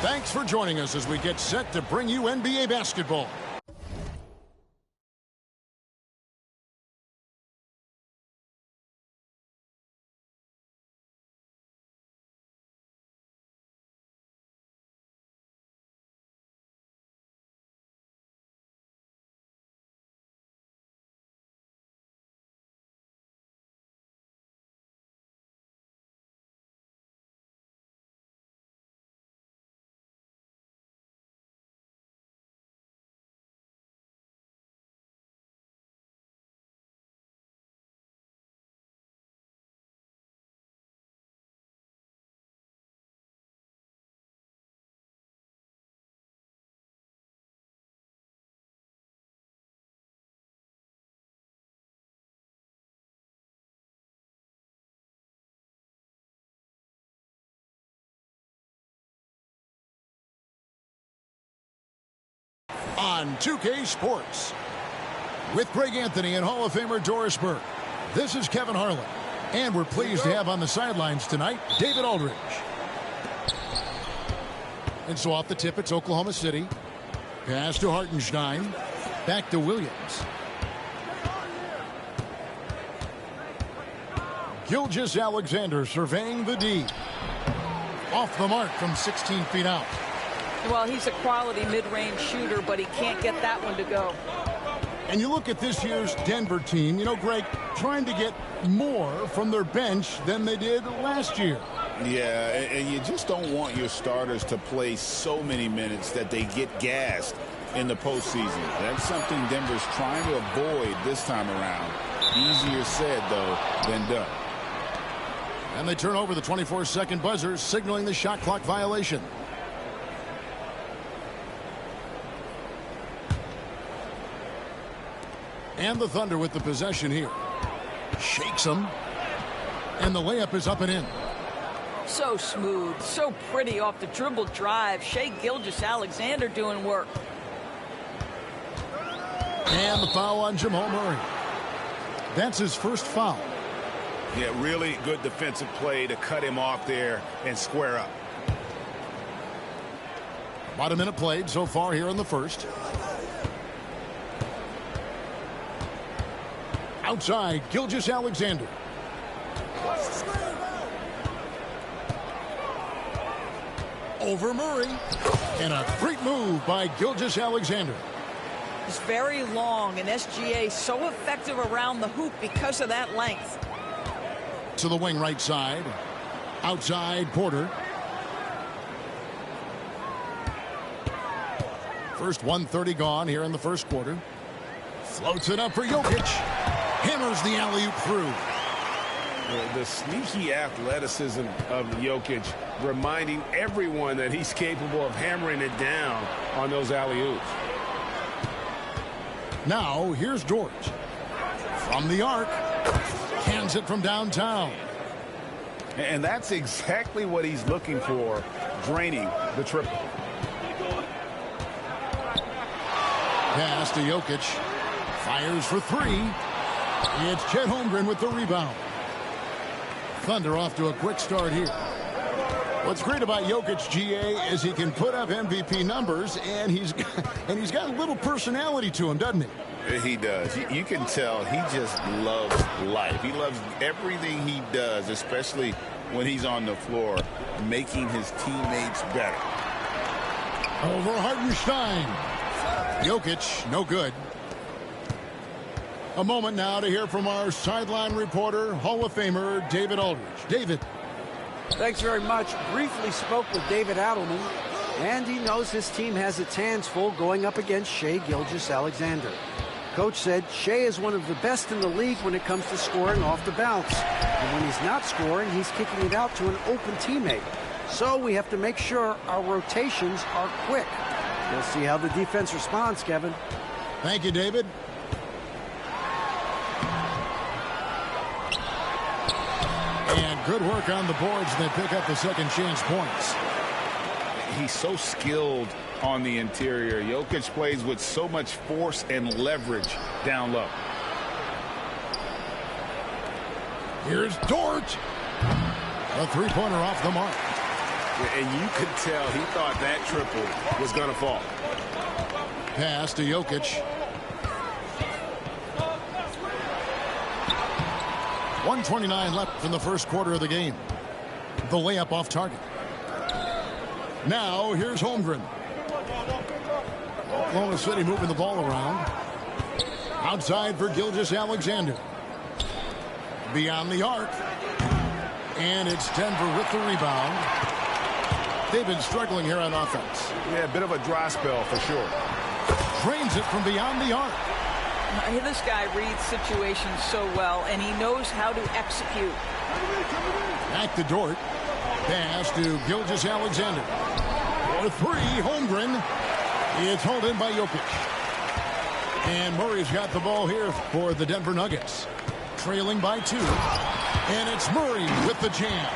Thanks for joining us as we get set to bring you NBA basketball. On 2K Sports. With Greg Anthony and Hall of Famer Doris Burke, this is Kevin Harlan. And we're pleased to have on the sidelines tonight, David Aldridge. And so off the tip, it's Oklahoma City. Pass to Hartenstein. Back to Williams. Gilgeous-Alexander surveying the D. Off the mark from 16 feet out. Well, he's a quality mid-range shooter, but he can't get that one to go. And you look at this year's Denver team, you know, Greg, trying to get more from their bench than they did last year. Yeah, and you just don't want your starters to play so many minutes that they get gassed in the postseason. That's something Denver's trying to avoid this time around. Easier said, though, than done. And they turn over the 24-second buzzer, signaling the shot clock violation. And the Thunder with the possession here. Shakes them. And the layup is up and in. So smooth, so pretty off the dribble drive. Shai Gilgeous-Alexander doing work. And the foul on Jamal Murray. That's his first foul. Yeah, really good defensive play to cut him off there and square up. About a minute played so far here in the first. Outside, Gilgeous-Alexander. Over Murray. And a great move by Gilgeous-Alexander. He's very long, and SGA so effective around the hoop because of that length. To the wing right side. Outside, Porter. First 1:30 gone here in the first quarter. Floats it up for Jokic. Hammers the alley-oop through. The sneaky athleticism of Jokic, reminding everyone that he's capable of hammering it down on those alley-oops. Now, here's George. From the arc. Hands it from downtown. And that's exactly what he's looking for, draining the triple. Pass to Jokic. Fires for three. It's Chet Holmgren with the rebound. Thunder off to a quick start here. What's great about Jokic, GA, is he can put up MVP numbers, and he's got a little personality to him, doesn't he? He does. You can tell he just loves life. He loves everything he does, especially when he's on the floor, making his teammates better. Over Hartenstein. Jokic, no good. A moment now to hear from our sideline reporter, Hall of Famer David Aldridge. David. Thanks very much. Briefly spoke with David Adelman, and he knows his team has its hands full going up against Shai Gilgeous-Alexander. Coach said Shai is one of the best in the league when it comes to scoring off the bounce. And when he's not scoring, he's kicking it out to an open teammate. So we have to make sure our rotations are quick. We'll see how the defense responds, Kevin. Thank you, David. And good work on the boards, and they pick up the second chance points. He's so skilled on the interior. Jokic plays with so much force and leverage down low. Here's Dort. A three-pointer off the mark. And you could tell he thought that triple was going to fall. Pass to Jokic. 1:29 left in the first quarter of the game. The layup off target. Now here's Holmgren. Oklahoma City moving the ball around. Outside for Gilgeous-Alexander. Beyond the arc. And it's Denver with the rebound. They've been struggling here on offense. Yeah, a bit of a dry spell for sure. Drains it from beyond the arc. This guy reads situations so well, and he knows how to execute. Back to Dort. Pass to Gilgeous-Alexander. For three, Holmgren. It's held in by Jokic. And Murray's got the ball here for the Denver Nuggets. Trailing by 2. And it's Murray with the jam.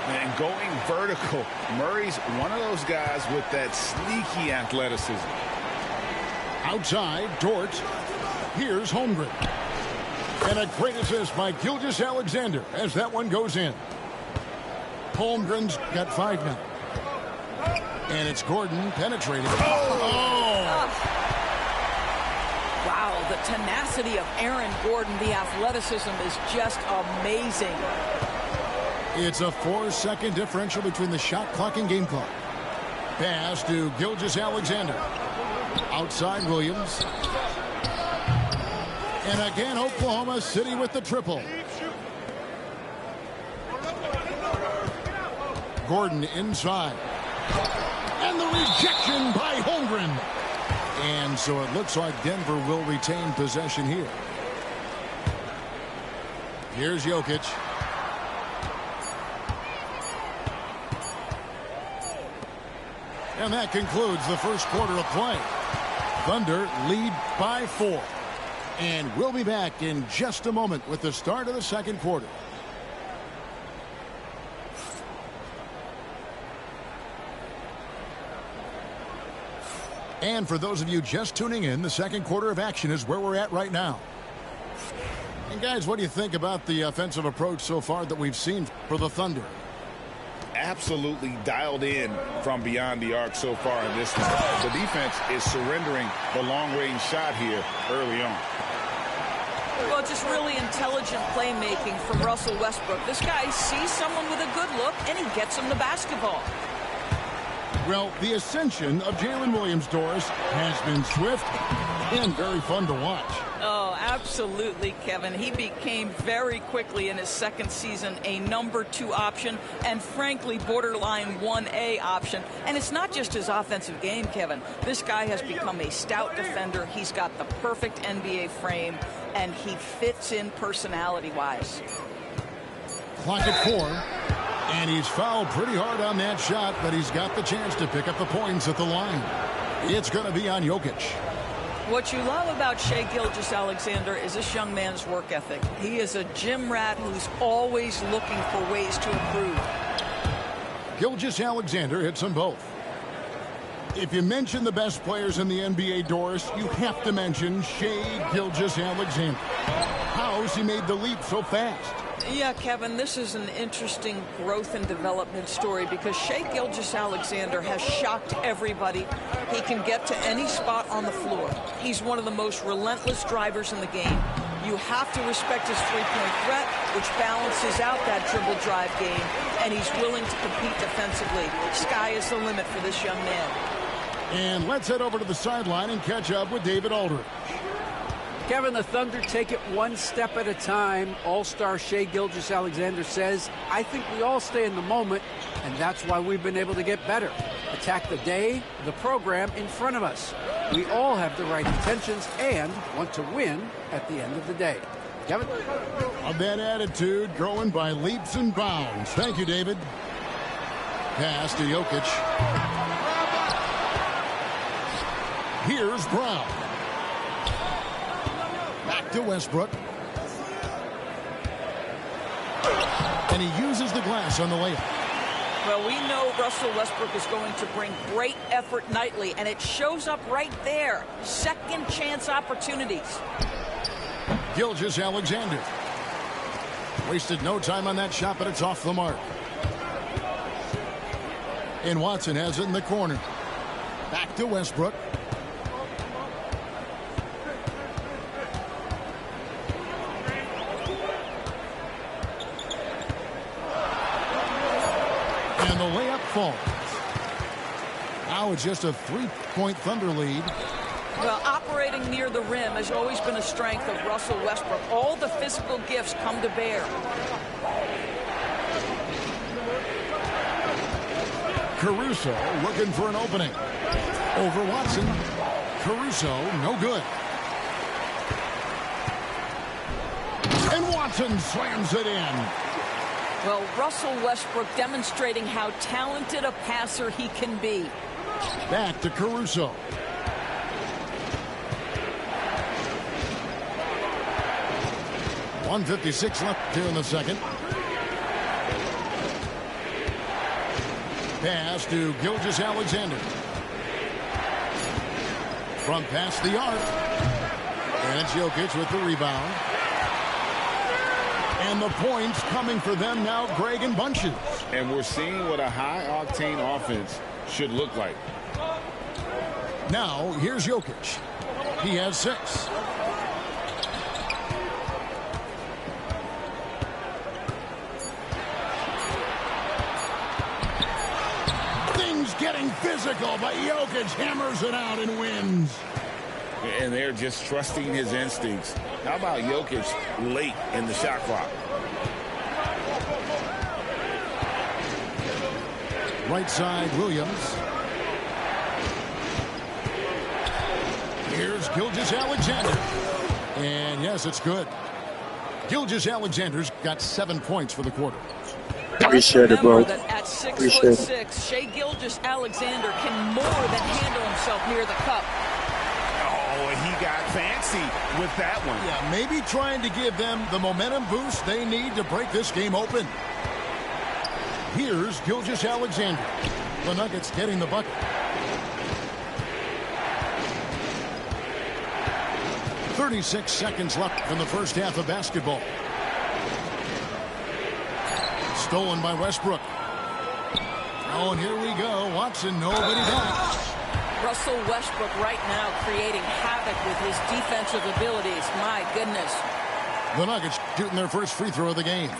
And going vertical. Murray's one of those guys with that sneaky athleticism. Outside, Dort. Here's Holmgren. And a great assist by Gilgeous-Alexander as that one goes in. Holmgren's got 5 now. And it's Gordon penetrating. Wow, the tenacity of Aaron Gordon, the athleticism is just amazing. It's a 4-second differential between the shot clock and game clock. Pass to Gilgeous-Alexander. Outside Williams. And again, Oklahoma City with the triple. Gordon inside. And the rejection by Holmgren. And so it looks like Denver will retain possession here. Here's Jokic. And that concludes the first quarter of play. Thunder lead by 4. And we'll be back in just a moment with the start of the second quarter. And for those of you just tuning in, the second quarter of action is where we're at right now. And guys, what do you think about the offensive approach so far that we've seen for the Thunder? Absolutely dialed in from beyond the arc so far in this one. The defense is surrendering the long-range shot here early on. Well, just really intelligent playmaking from Russell Westbrook. This guy sees someone with a good look, and he gets him the basketball. Well, the ascension of Jalen Williams-Doris has been swift and very fun to watch. Oh, absolutely, Kevin. He became very quickly in his second season a number 2 option and, frankly, borderline 1A option. And it's not just his offensive game, Kevin. This guy has become a stout defender. He's got the perfect NBA frame, and he fits in personality-wise. Clock at 4. And he's fouled pretty hard on that shot, but he's got the chance to pick up the points at the line. It's going to be on Jokic. What you love about Shai Gilgeous-Alexander is this young man's work ethic. He is a gym rat who's always looking for ways to improve. Gilgeous-Alexander hits them both. If you mention the best players in the NBA, Doris, you have to mention Shai Gilgeous-Alexander. How's he made the leap so fast? Yeah, Kevin, this is an interesting growth and development story because Shai Gilgeous-Alexander has shocked everybody. He can get to any spot on the floor. He's one of the most relentless drivers in the game. You have to respect his three-point threat, which balances out that dribble drive game, and he's willing to compete defensively. Sky is the limit for this young man. And let's head over to the sideline and catch up with David Aldridge. Kevin, the Thunder take it one step at a time. All-star Shai Gilgeous-Alexander says, I think we all stay in the moment, and that's why we've been able to get better. Attack the day, the program in front of us. We all have the right intentions and want to win at the end of the day. Kevin? Of that attitude growing by leaps and bounds. Thank you, David. Pass to Jokic. Here's Brown. Back to Westbrook. And he uses the glass on the layup. Well, we know Russell Westbrook is going to bring great effort nightly, and it shows up right there. Second chance opportunities. Gilgeous-Alexander. Wasted no time on that shot, but it's off the mark. And Watson has it in the corner. Back to Westbrook. And the layup falls. Now it's just a 3-point Thunder lead. Well, operating near the rim has always been a strength of Russell Westbrook. All the physical gifts come to bear. Caruso looking for an opening. Over Watson. Caruso, no good. And Watson slams it in. Well, Russell Westbrook demonstrating how talented a passer he can be. Back to Caruso. .156 left here in the second. Pass to Gilgeous-Alexander. Front pass the arc. And it's Jokic with the rebound. And the points coming for them now, Greg, in bunches. And we're seeing what a high-octane offense should look like. Now, here's Jokic. He has 6. Things getting physical, but Jokic hammers it out and wins. And they're just trusting his instincts. How about Jokic late in the shot clock? Right side, Williams. Here's Gilgeous-Alexander. And yes, it's good. Gilgeous-Alexander's got 7 points for the quarter. Appreciate it, bro. That at 6'6", Shai Gilgeous-Alexander can more than handle himself near the cup. Oh, he got fancy with that one. Yeah, maybe trying to give them the momentum boost they need to break this game open. Here's Gilgeous-Alexander. The Nuggets getting the bucket. 36 seconds left in the first half of basketball. Stolen by Westbrook. Oh, and here we go. Watson, nobody back. Russell Westbrook right now creating havoc with his defensive abilities. My goodness. The Nuggets shooting their first free throw of the game.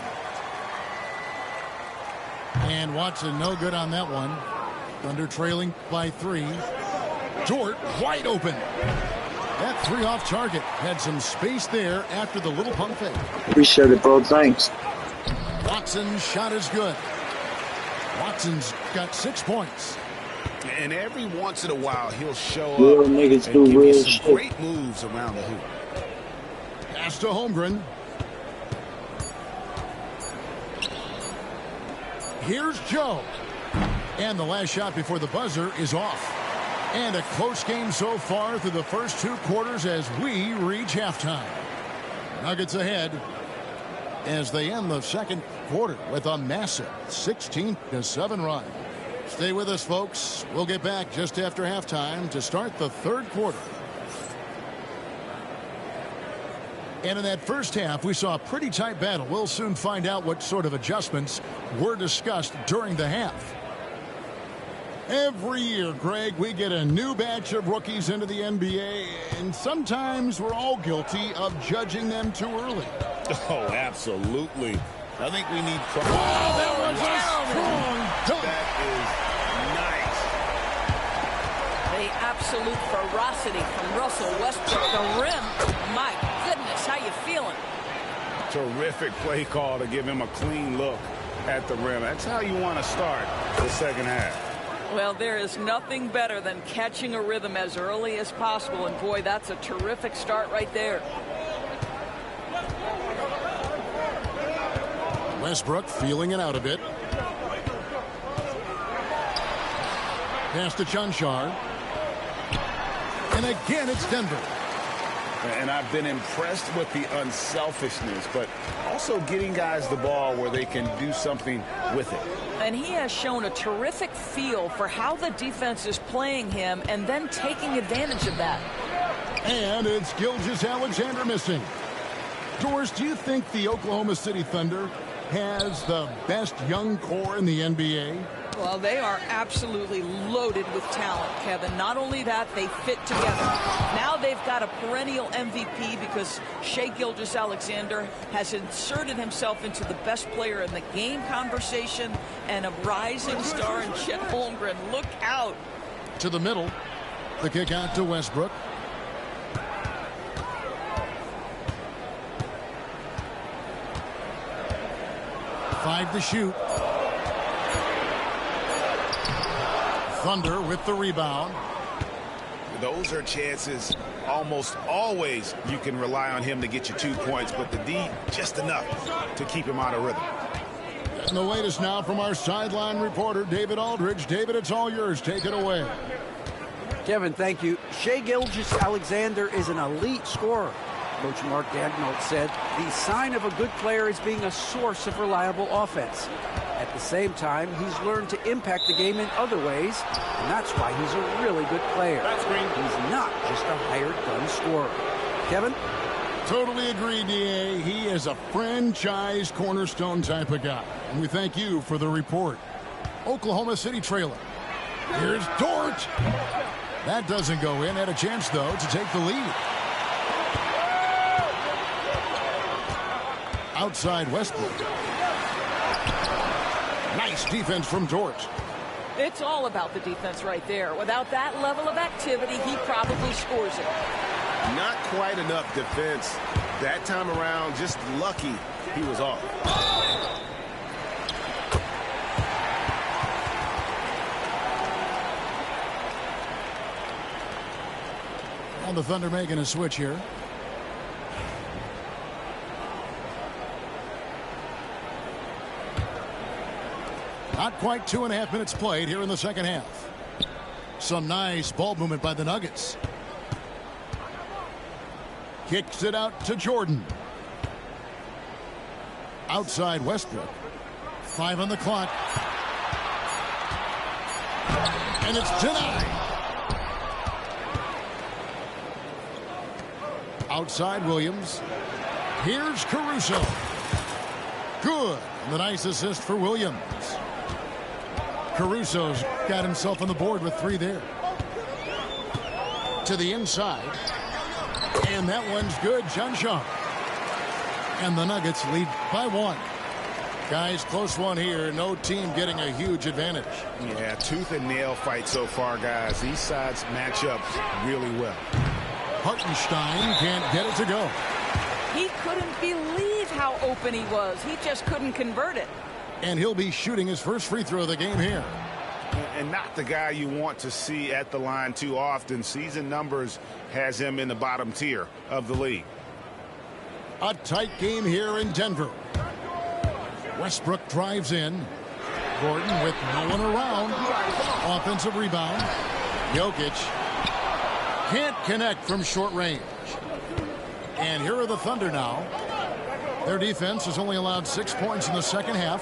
And Watson no good on that one. Thunder trailing by 3. Dort wide open. That 3 off target. Had some space there after the little pump fake. Appreciate it, bro. Thanks. Watson's shot is good. Watson's got 6 points. And every once in a while, he'll show Real up niggas and do give real you some shit. great moves around the hoop. Pass to Holmgren. Here's Joe. And the last shot before the buzzer is off. And a close game so far through the first 2 quarters as we reach halftime. Nuggets ahead as they end the second quarter with a massive 16-7 run. Stay with us, folks. We'll get back just after halftime to start the third quarter. And in that first half, we saw a pretty tight battle. We'll soon find out what sort of adjustments were discussed during the half. Every year, Greg, we get a new batch of rookies into the NBA, and sometimes we're all guilty of judging them too early. Oh, absolutely. I think we need... Oh, that was a strong dunk. That is The absolute ferocity from Russell Westbrook. The rim. My goodness, how you feeling? nice. Terrific play call to give him a clean look at the rim. That's how you want to start the second half. Well, there is nothing better than catching a rhythm as early as possible. And, boy, that's a terrific start right there. Westbrook feeling it out a bit. Pass to Chanchar. And again, it's Denver. And I've been impressed with the unselfishness, but also getting guys the ball where they can do something with it. And he has shown a terrific feel for how the defense is playing him and then taking advantage of that. And it's Gilgeous-Alexander missing. Doris, do you think the Oklahoma City Thunder has the best young core in the NBA? Well, they are absolutely loaded with talent, Kevin. Not only that, they fit together. Now they've got a perennial MVP because Shai Gilgeous-Alexander has inserted himself into the best player in the game conversation, and a rising star in Chet Holmgren. Look out. To the middle. The kick out to Westbrook. Five to shoot. Thunder with the rebound. Those are chances almost always you can rely on him to get you 2 points, but the D just enough to keep him out of rhythm. And the latest now from our sideline reporter, David Aldridge. David, it's all yours. Take it away. Kevin, thank you. Shai Gilgeous-Alexander is an elite scorer. Coach Mark Daigneault said the sign of a good player is being a source of reliable offense. At the same time, he's learned to impact the game in other ways, and that's why he's a really good player. He's not just a hired gun scorer. Kevin? Totally agree, D.A. He is a franchise cornerstone type of guy. And we thank you for the report. Oklahoma City trailer. Here's Dort. That doesn't go in. Had a chance, though, to take the lead. Outside Westbrook. Nice defense from Dort. It's all about the defense right there. Without that level of activity, he probably scores it. Not quite enough defense that time around. Just lucky he was off. And the Thunder making a switch here. Not quite 2.5 minutes played here in the second half. Some nice ball movement by the Nuggets. Kicks it out to Jordan. Outside Westbrook. 5 on the clock. And it's denied. Outside Williams. Here's Caruso. Good. The nice assist for Williams. Caruso's got himself on the board with 3 there. To the inside. And that one's good. John Shaw. And the Nuggets lead by 1. Guys, close one here. No team getting a huge advantage. Yeah, tooth and nail fight so far, guys. These sides match up really well. Hartenstein can't get it to go. He couldn't believe how open he was. He just couldn't convert it. And he'll be shooting his first free throw of the game here. And not the guy you want to see at the line too often. Season numbers has him in the bottom tier of the league. A tight game here in Denver. Westbrook drives in. Gordon with no one around. Offensive rebound. Jokic can't connect from short range. And here are the Thunder now. Their defense has only allowed 6 points in the second half.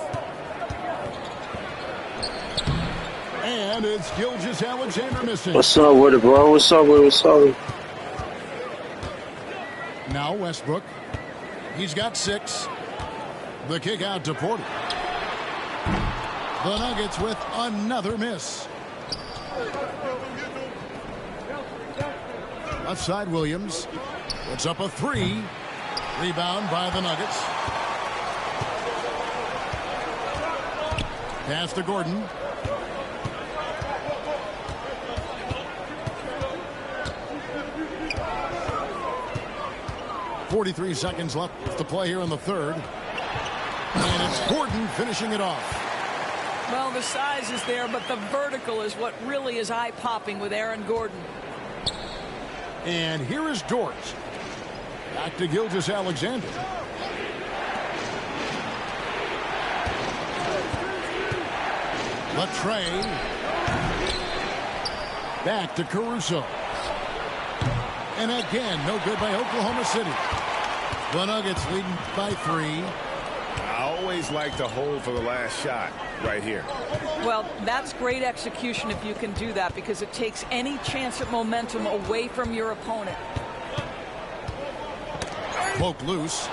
And it's Gilgeous-Alexander missing. What's up with it, bro? What's up with it? Now Westbrook. He's got 6. The kick out to Porter. The Nuggets with another miss. Left side Williams. Puts up a 3. Rebound by the Nuggets. Pass to Gordon. .43 seconds left to play here in the third. And it's Gordon finishing it off. Well, the size is there, but the vertical is what really is eye-popping with Aaron Gordon. And here is Dort. Back to Gilgeous-Alexander. Latrey. Back to Caruso. And again, no good by Oklahoma City. The Nuggets leading by 3. I always like to hold for the last shot right here. Well, that's great execution if you can do that, because it takes any chance at momentum away from your opponent. Poke loose.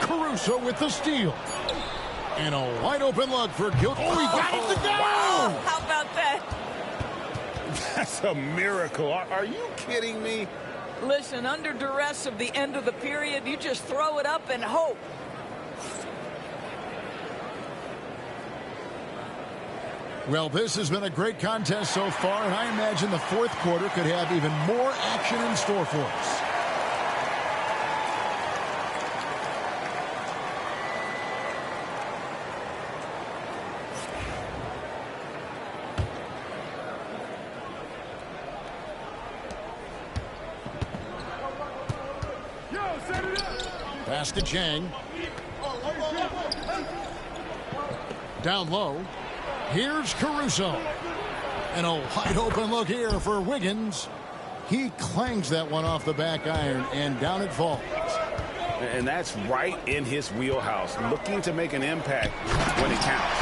Caruso with the steal. And a wide open look for Gilchrist. Oh, he got it to go! Wow. How about that? That's a miracle. Are you kidding me? Listen, under duress of the end of the period, you just throw it up and hope. Well, this has been a great contest so far, and I imagine the fourth quarter could have even more action in store for us. Pass to Chang. Down low. Here's Caruso. And a wide open look here for Wiggins. He clangs that one off the back iron, and down it falls. And that's right in his wheelhouse, looking to make an impact when it counts.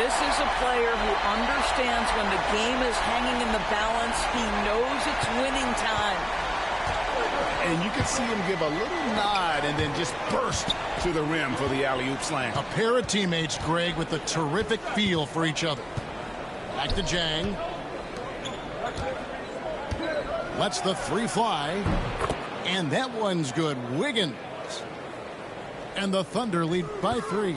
This is a player who understands when the game is hanging in the balance. He knows it's winning time. And you can see him give a little nod and then just burst to the rim for the alley-oop slam. A pair of teammates, Greg, with a terrific feel for each other. Back to Jang. Lets the three fly. And that one's good. Wiggins. And the Thunder lead by 3.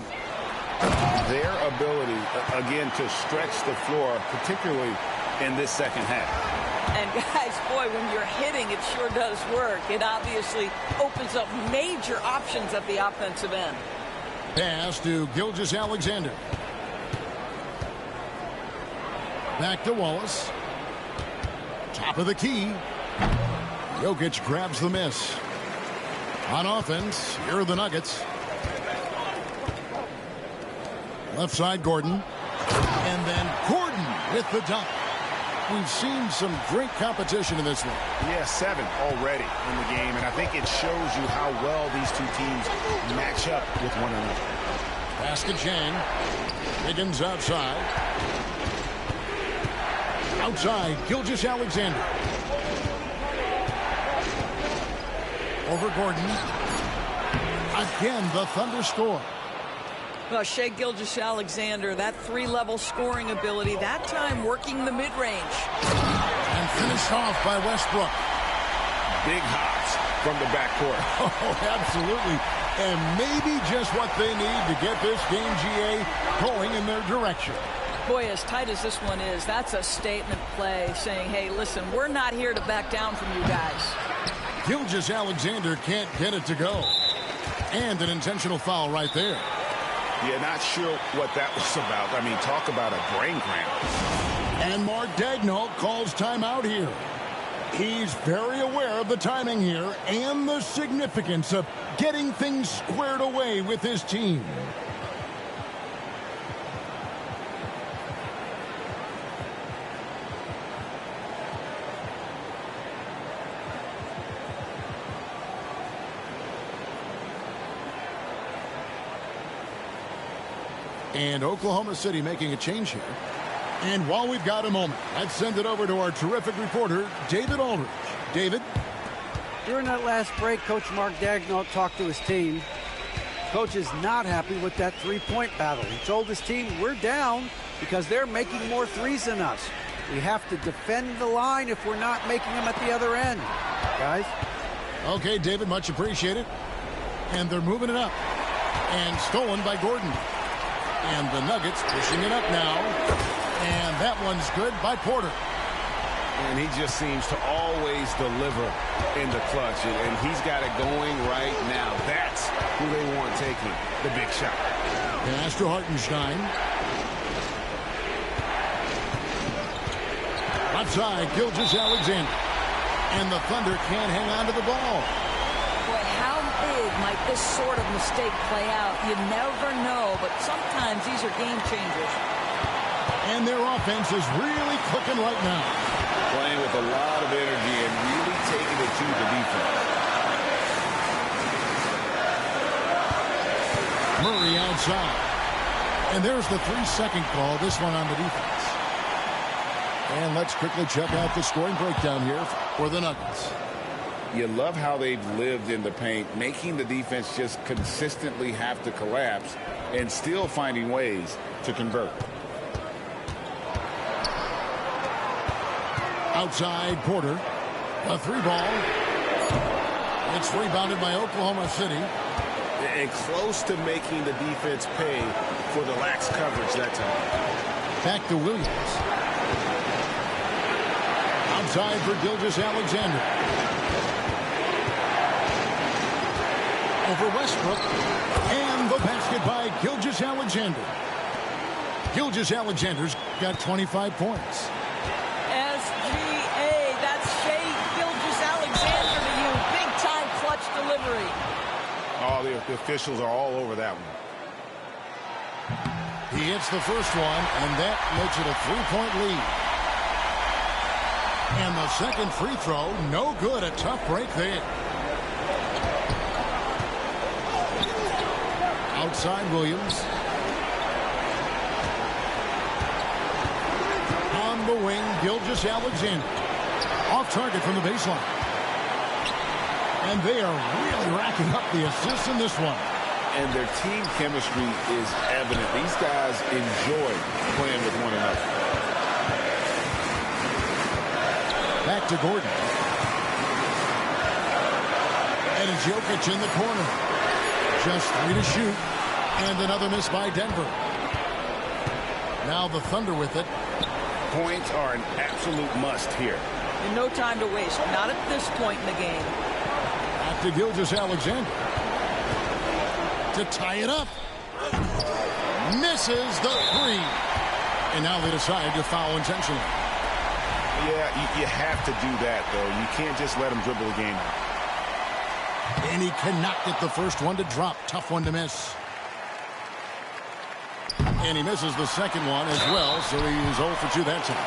Their ability, again, to stretch the floor, particularly in this second half. And guys, boy, when you're hitting, it sure does work. It obviously opens up major options at the offensive end. Pass to Gilgeous-Alexander. Back to Wallace. Top of the key. Jokic grabs the miss. On offense, here are the Nuggets. Left side, Gordon. And then Gordon with the dunk. We've seen some great competition in this one. Yeah, 7 already in the game, and I think it shows you how well these two teams match up with one another. Pass to Chang. Wiggins outside. Outside, Gilgeous-Alexander. Over Gordon. Again, the Thunder score. Well, Shai Gilgeous-Alexander, that 3-level scoring ability, that time working the mid-range. And finished off by Westbrook. Big hops from the backcourt. Oh, absolutely. And maybe just what they need to get this game, GA, going in their direction. Boy, as tight as this one is, that's a statement play saying, hey, listen, we're not here to back down from you guys. Gilgeous-Alexander can't get it to go. And an intentional foul right there. Yeah, not sure what that was about. I mean, talk about a brain cramp. And Mark Daigneault calls timeout here. He's very aware of the timing here and the significance of getting things squared away with his team. And Oklahoma City making a change here. And while we've got a moment, let's send it over to our terrific reporter, David Aldridge. David? During that last break, Coach Mark Daigneault talked to his team. Coach is not happy with that three-point battle. He told his team, we're down because they're making more threes than us. We have to defend the line if we're not making them at the other end. Guys? Okay, David, much appreciated. And they're moving it up. And stolen by Gordon. And the Nuggets pushing it up now. And that one's good by Porter. And he just seems to always deliver in the clutch. And he's got it going right now. That's who they want taking the big shot. Pass to Hartenstein. Outside, Gilgeous-Alexander. And the Thunder can't hang on to the ball. Boy, how big might this sort of mistake play out? You never know, but sometimes these are game changers. And their offense is really clicking right now. Playing with a lot of energy and really taking it to the defense. Murray outside. And there's the 3-second call, this one on the defense. And let's quickly check out the scoring breakdown here for the Nuggets. You love how they've lived in the paint, making the defense just consistently have to collapse and still finding ways to convert. Outside Porter. A 3-ball. It's rebounded by Oklahoma City. And close to making the defense pay for the lax coverage that time. Back to Williams. Outside for Gilgeous-Alexander. Over Westbrook. And the basket by Gilgeous-Alexander. Gilgeous-Alexander's got 25 points. SGA, that's Shai Gilgeous-Alexander to you. Big-time clutch delivery. Oh, the officials are all over that one. He hits the first one, and that makes it a 3-point lead. And the second free throw, no good. A tough break there. Outside Williams. On the wing, Gilgeous-Alexander. Off target from the baseline. And they are really racking up the assists in this one. And their team chemistry is evident. These guys enjoy playing with one another. Back to Gordon. And it's Jokic in the corner. Just 3 to shoot. And another miss by Denver. Now the Thunder with it. Points are an absolute must here. And no time to waste. Not at this point in the game. Back to Gilgeous-Alexander. To tie it up. Misses the 3. And now they decide to foul intentionally. Yeah, you have to do that, though. You can't just let him dribble the game out. And he cannot get the first one to drop. Tough one to miss. And he misses the second one as well, so he's 0 for 2 that time.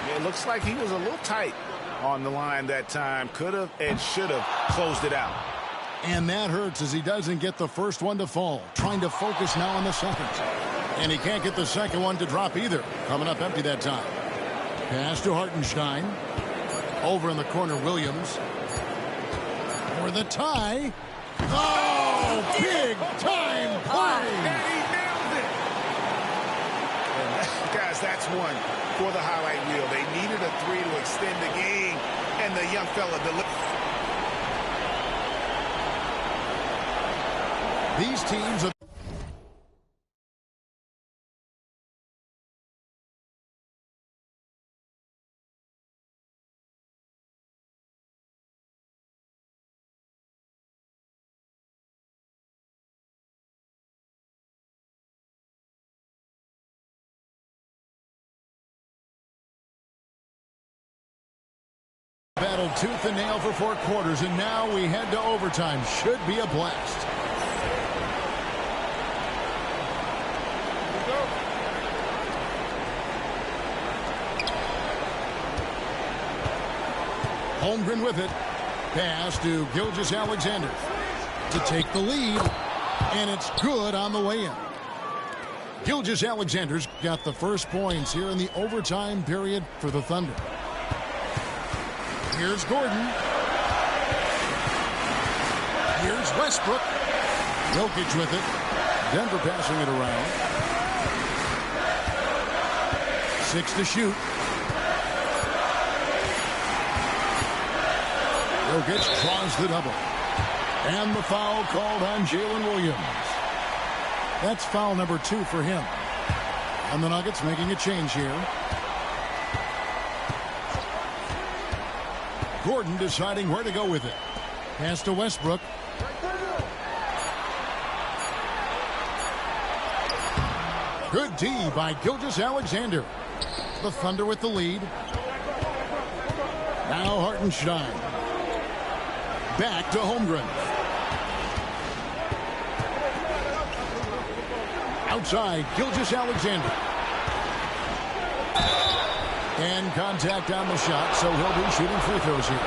Yeah, it looks like he was a little tight on the line that time. Could have and should have closed it out. And that hurts as he doesn't get the first one to fall. Trying to focus now on the second. And he can't get the second one to drop either. Coming up empty that time. Pass to Hartenstein. Over in the corner, Williams. For the tie. Oh, big time play. And he nailed it. And guys, that's one for the highlight reel. They needed a 3 to extend the game, and the young fella delivered. These teams are... battled tooth and nail for 4 quarters, and now we head to overtime. Should be a blast. Holmgren with it. Pass to Gilgeous-Alexander to take the lead, and it's good on the way in. Gilgeous-Alexander's got the first points here in the overtime period for the Thunder. Here's Gordon. Here's Westbrook. Jokic with it. Denver passing it around. 6 to shoot. Jokic draws the double. And the foul called on Jalen Williams. That's foul number 2 for him. And the Nuggets making a change here. Gordon deciding where to go with it. Pass to Westbrook. Good D by Gilgeous-Alexander. The Thunder with the lead. Now Hartenstein. Back to Holmgren. Outside, Gilgeous-Alexander. And contact on the shot, so he'll be shooting free throws here.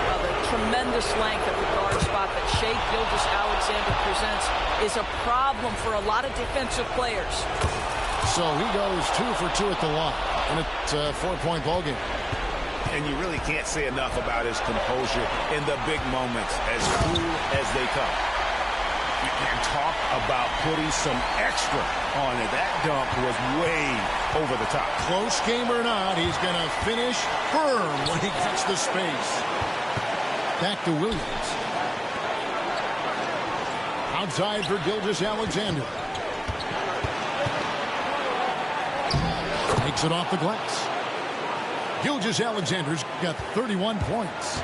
Well, the tremendous length at the guard spot that Shai Gilgeous-Alexander presents is a problem for a lot of defensive players. So he goes 2 for 2 at the line, and it's a 4-point ball game. And you really can't say enough about his composure in the big moments, as cool as they come. And talk about putting some extra on it. That dunk was way over the top. Close game or not, he's going to finish firm when he gets the space. Back to Williams. Outside for Gilgeous-Alexander. Takes it off the glass. Gilgeous-Alexander's got 31 points.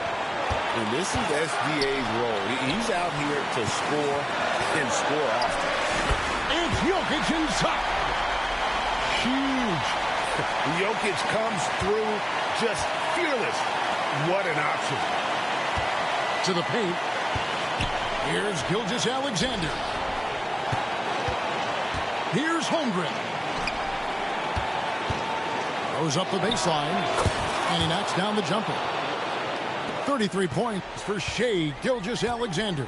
And this is SGA's role. He's out here to score and score often. It's Jokic inside. Huge. Jokic comes through just fearless. What an option. To the paint. Here's Gilgeous-Alexander. Here's Holmgren. Goes up the baseline. And he knocks down the jumper. 33 points for Shai Gilgeous-Alexander.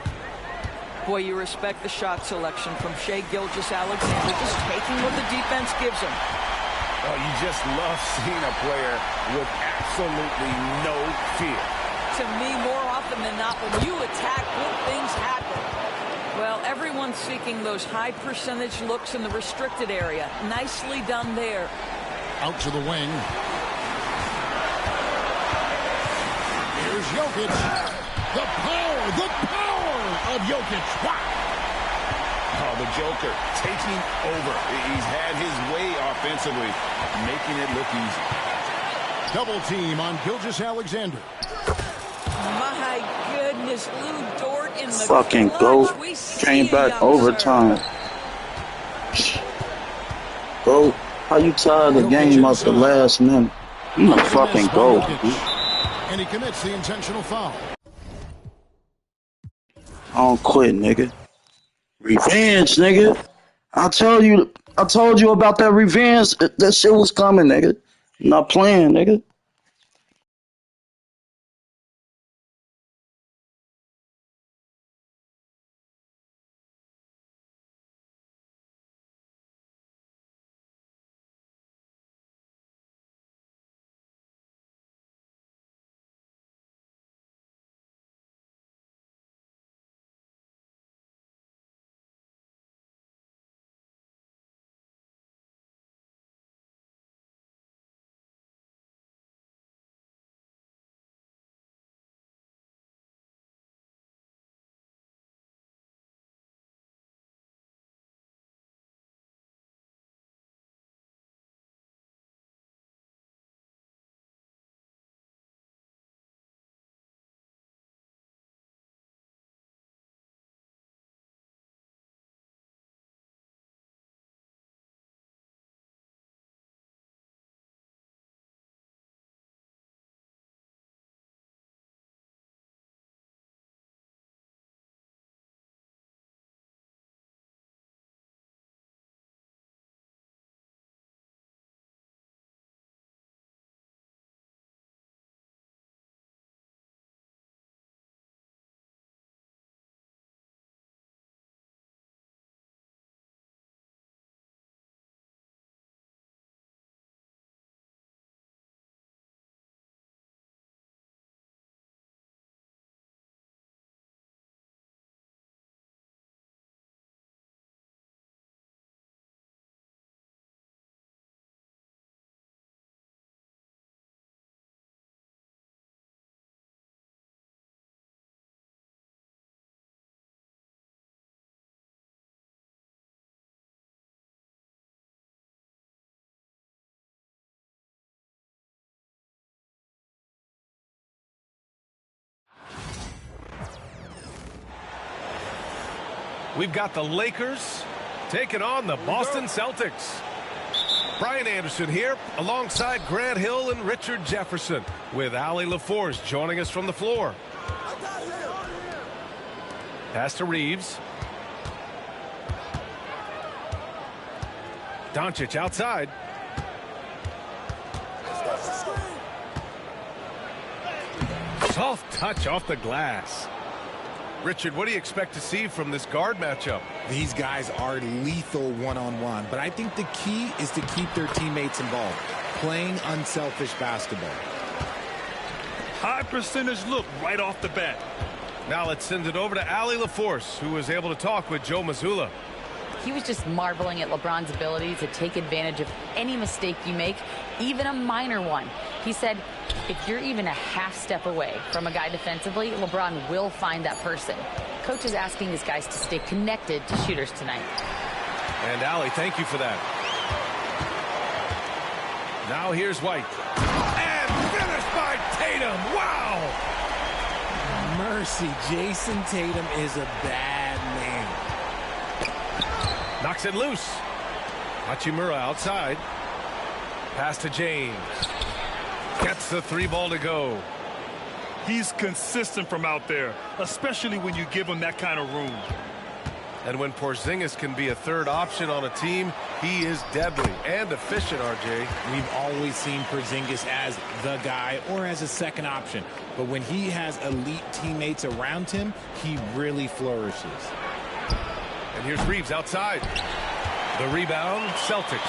Boy, you respect the shot selection from Shai Gilgeous-Alexander, just taking what the defense gives him. Oh, you just love seeing a player with absolutely no fear. To me, more often than not, when you attack, good things happen. Well, everyone's seeking those high percentage looks in the restricted area. Nicely done there. Out to the wing. Here's Jokic. The power of Jokic. Wow. Oh, the Joker taking over. He's had his way offensively, making it look easy. Double team on Gilgeous-Alexander. My goodness, Lou Dort in the Fucking clutch. GOAT. Came back overtime. GOAT. How you tied the game up the last minute? You a fucking GOAT. And he commits the intentional foul. I don't quit, nigga. Revenge, nigga. I told you about that revenge. That shit was coming, nigga. I'm not playing, nigga. We've got the Lakers taking on the Boston Celtics. Brian Anderson here alongside Grant Hill and Richard Jefferson with Allie LaForce joining us from the floor. Pass to Reeves. Doncic outside. Soft touch off the glass. Richard, what do you expect to see from this guard matchup? These guys are lethal one-on-one, but I think the key is to keep their teammates involved, playing unselfish basketball. high percentage look right off the bat. Now let's send it over to Allie LaForce, who was able to talk with Joe Mazzulla. He was just marveling at LeBron's ability to take advantage of any mistake you make, even a minor one. He said, if you're even a half step away from a guy defensively, LeBron will find that person. Coach is asking his guys to stay connected to shooters tonight. And Allie, thank you for that. Now here's White. And finished by Tatum. Wow! Mercy, Jason Tatum is a bad man. Knocks it loose. Hachimura outside. Pass to James. Gets the 3 ball to go. He's consistent from out there, especially when you give him that kind of room. And when Porzingis can be a third option on a team, he is deadly and efficient, RJ. We've always seen Porzingis as the guy or as a second option. But when he has elite teammates around him, he really flourishes. And here's Reeves outside. The rebound, Celtics.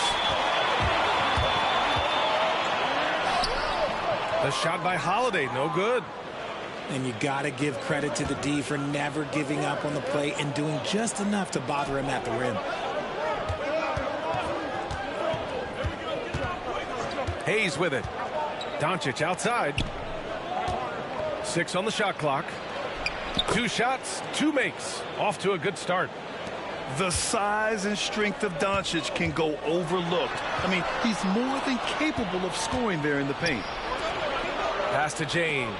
The shot by Holiday, no good. And you got to give credit to the D for never giving up on the play and doing just enough to bother him at the rim. Hayes with it. Doncic outside. 6 on the shot clock. 2 shots, 2 makes. Off to a good start. The size and strength of Doncic can go overlooked. I mean, he's more than capable of scoring there in the paint. Pass to James.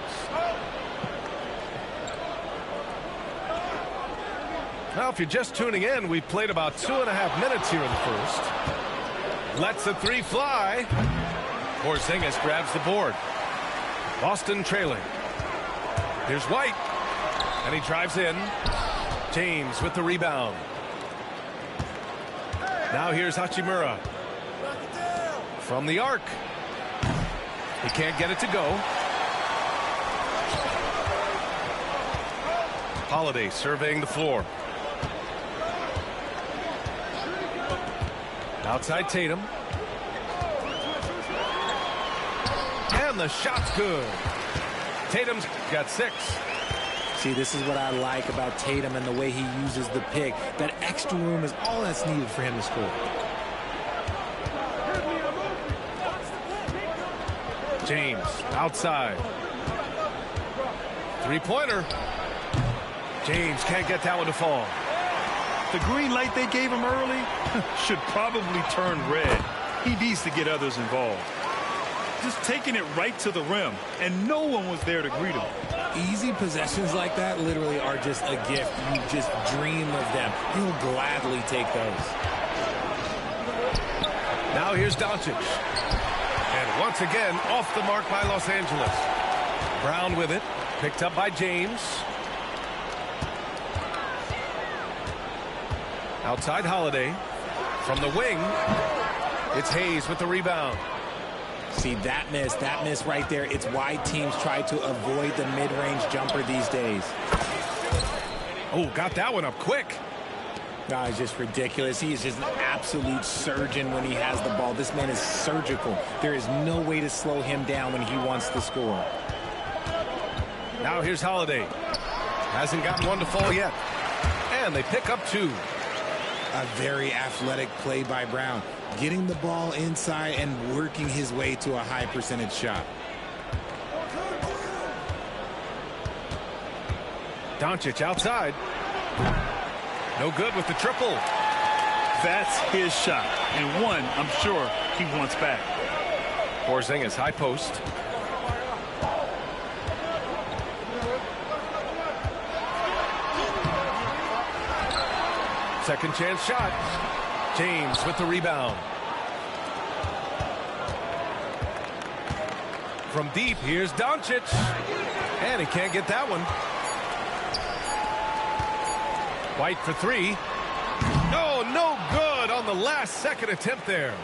Now, if you're just tuning in, we played about 2.5 minutes here in the first. Lets the 3 fly. Porzingis grabs the board. Boston trailing. Here's White. And he drives in. James with the rebound. Now here's Hachimura. From the arc. He can't get it to go. Holiday surveying the floor. Outside Tatum. And the shot's good. Tatum's got 6. See, this is what I like about Tatum and the way he uses the pick. That extra room is all that's needed for him to score. James outside. 3-pointer. James can't get that one to fall. The green light they gave him early should probably turn red. He needs to get others involved. Just taking it right to the rim, and no one was there to greet him. Easy possessions like that literally are just a gift. You just dream of them. You'll gladly take those. Now here's Doncic. And once again, off the mark by Los Angeles. Brown with it. Picked up by James. Outside Holiday. From the wing, it's Hayes with the rebound. See, that miss right there. It's why teams try to avoid the mid-range jumper these days. Oh, got that one up quick. No, it's just ridiculous. He is just an absolute surgeon when he has the ball. This man is surgical. There is no way to slow him down when he wants to score. Now here's Holiday. Hasn't gotten one to fall yet. And they pick up 2. A very athletic play by Brown. Getting the ball inside and working his way to a high percentage shot. Doncic outside. No good with the triple. That's his shot, and one I'm sure he wants back. Porzingis high post. Second chance shot. James with the rebound. From deep, here's Doncic. And he can't get that one. White for 3. No good on the last second attempt there.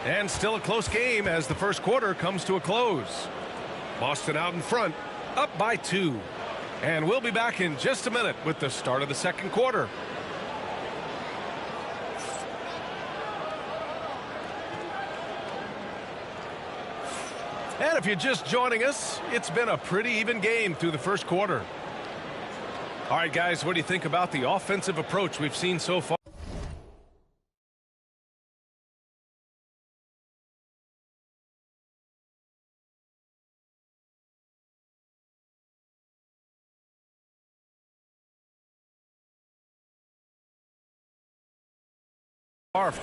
And still a close game as the first quarter comes to a close. Boston out in front, up by 2. And we'll be back in just a minute with the start of the second quarter. And if you're just joining us, it's been a pretty even game through the first quarter. All right, guys, what do you think about the offensive approach we've seen so far?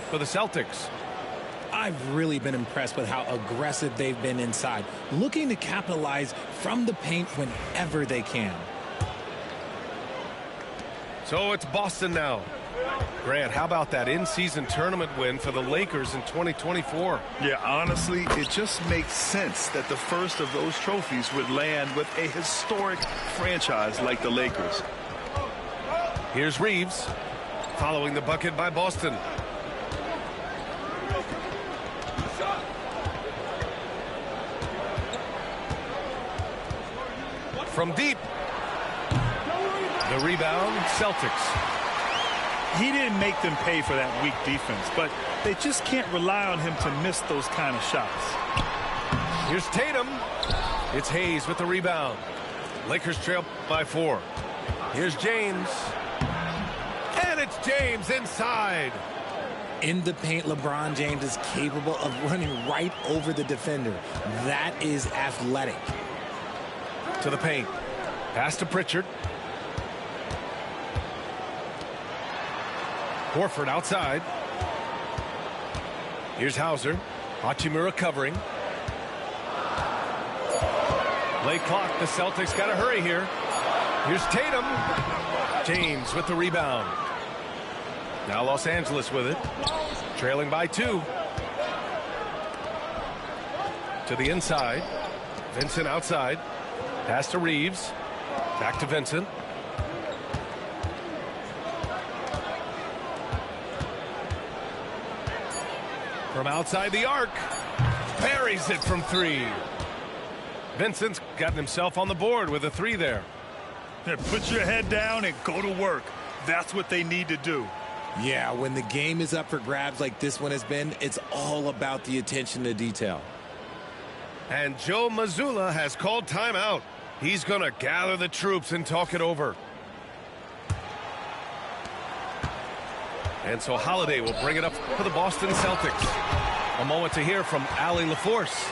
For the Celtics. I've really been impressed with how aggressive they've been inside, looking to capitalize from the paint whenever they can. So it's Boston now. Grant, how about that in-season tournament win for the Lakers in 2024? Yeah, honestly, it just makes sense that the first of those trophies would land with a historic franchise like the Lakers. Here's Reeves following the bucket by Boston. From deep. The rebound, Celtics. He didn't make them pay for that weak defense, but they just can't rely on him to miss those kind of shots. Here's Tatum. It's Hayes with the rebound. Lakers trail by 4. Here's James. And it's James inside. In the paint, LeBron James is capable of running right over the defender. That is athletic. To the paint. Pass to Pritchard. Horford outside. Here's Hauser. Hachimura covering. Late clock. The Celtics got to hurry here. Here's Tatum. James with the rebound. Now Los Angeles with it. Trailing by 2. To the inside. Vincent outside. Pass to Reeves. Back to Vincent. From outside the arc. Buries it from 3. Vincent's gotten himself on the board with a 3 there. Yeah, put your head down and go to work. That's what they need to do. Yeah, when the game is up for grabs like this one has been, it's all about the attention to detail. And Joe Mazzulla has called timeout. He's going to gather the troops and talk it over. And so Holiday will bring it up for the Boston Celtics. A moment to hear from Allie LaForce.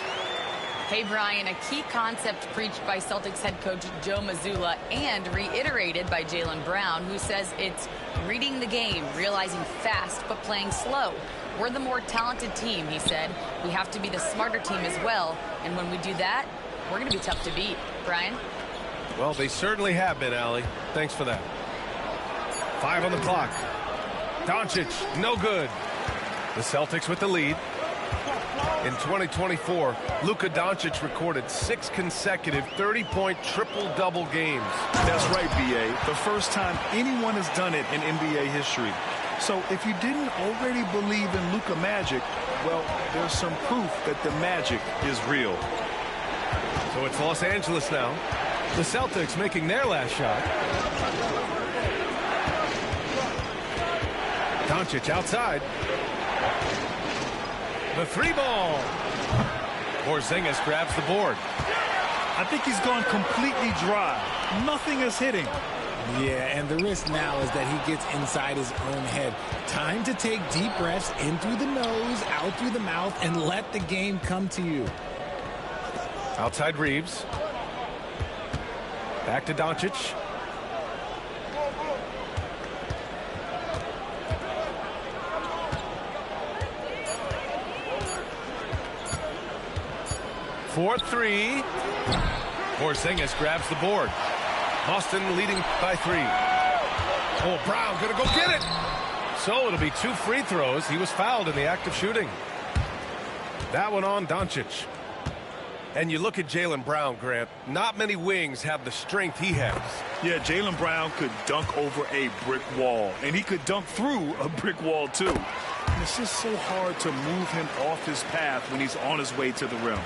Hey, Brian, a key concept preached by Celtics head coach Joe Mazzulla and reiterated by Jaylen Brown, who says it's reading the game, realizing fast but playing slow. We're the more talented team, he said. We have to be the smarter team as well, and when we do that, we're going to be tough to beat. Brian? Well, they certainly have been, Allie. Thanks for that. 5 on the clock. Doncic, no good. The Celtics with the lead. In 2024, Luka Doncic recorded 6 consecutive 30-point triple-double games. That's right, B.A. The first time anyone has done it in NBA history. So if you didn't already believe in Luka Magic, well, there's some proof that the magic is real. So it's Los Angeles now. The Celtics making their last shot. Doncic outside. The 3-ball. Porzingis grabs the board. I think he's gone completely dry. Nothing is hitting. Yeah, and the risk now is that he gets inside his own head. Time to take deep breaths in through the nose, out through the mouth, and let the game come to you. Outside Reeves. Back to Doncic. For 3. Porzingis grabs the board. Boston leading by 3. Oh, Brown gonna go get it. So it'll be 2 free throws. He was fouled in the act of shooting. That one on Doncic. And you look at Jaylen Brown, Grant. Not many wings have the strength he has. Yeah, Jaylen Brown could dunk over a brick wall, and he could dunk through a brick wall too. And it's just so hard to move him off his path when he's on his way to the rim.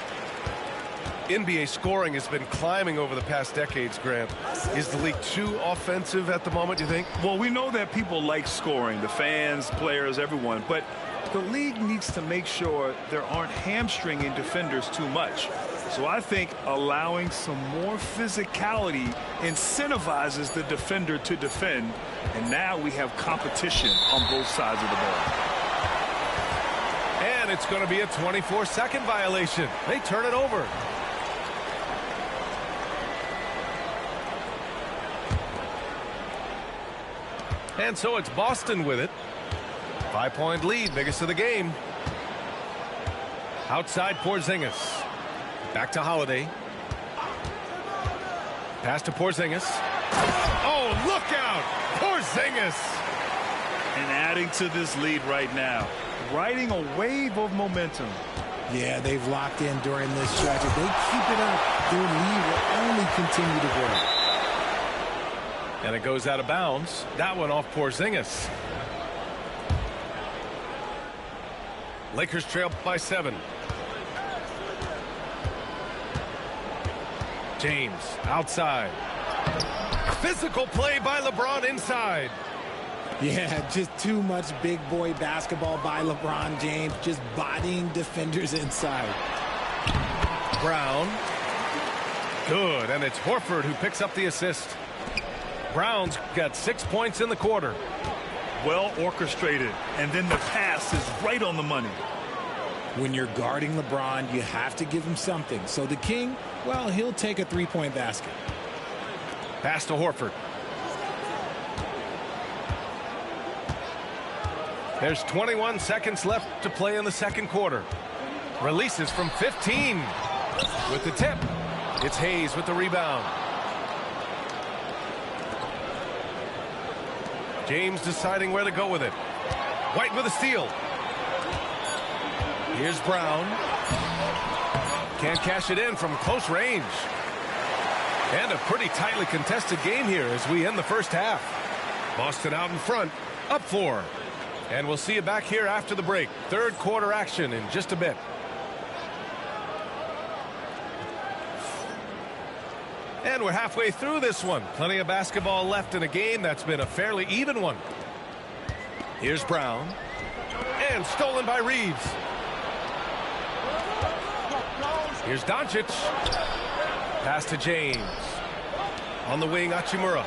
NBA scoring has been climbing over the past decades, Grant. Is the league too offensive at the moment, you think? Well, we know that people like scoring, the fans, players, everyone, but the league needs to make sure there aren't hamstringing defenders too much. So I think allowing some more physicality incentivizes the defender to defend. And now we have competition on both sides of the ball. And it's going to be a 24-second violation. They turn it over. And so it's Boston with it. 5-point lead, biggest of the game. Outside Porzingis. Back to Holiday. Pass to Porzingis. Oh, look out! Porzingis! And adding to this lead right now. Riding a wave of momentum. Yeah, they've locked in during this stretch. If they keep it up, their lead will only continue to grow. And it goes out of bounds. That one off Porzingis. Lakers trail by 7. James outside. Physical play by LeBron inside. Yeah, just too much big boy basketball by LeBron James, just bodying defenders inside. Brown. Good, and it's Horford who picks up the assist. Brown's got 6 points in the quarter. Well orchestrated, and then the pass is right on the money. When you're guarding LeBron, you have to give him something. So the King, well, he'll take a three-point basket. Pass to Horford. There's 21 seconds left to play in the second quarter. Releases from 15 with the tip. It's Hayes with the rebound. James deciding where to go with it. White with a steal. Here's Brown. Can't cash it in from close range. And a pretty tightly contested game here as we end the first half. Boston out in front, up 4. And we'll see you back here after the break. Third quarter action in just a bit. And we're halfway through this one. Plenty of basketball left in a game that's been a fairly even one. Here's Brown. And stolen by Reeves. Here's Doncic. Pass to James. On the wing, Hachimura.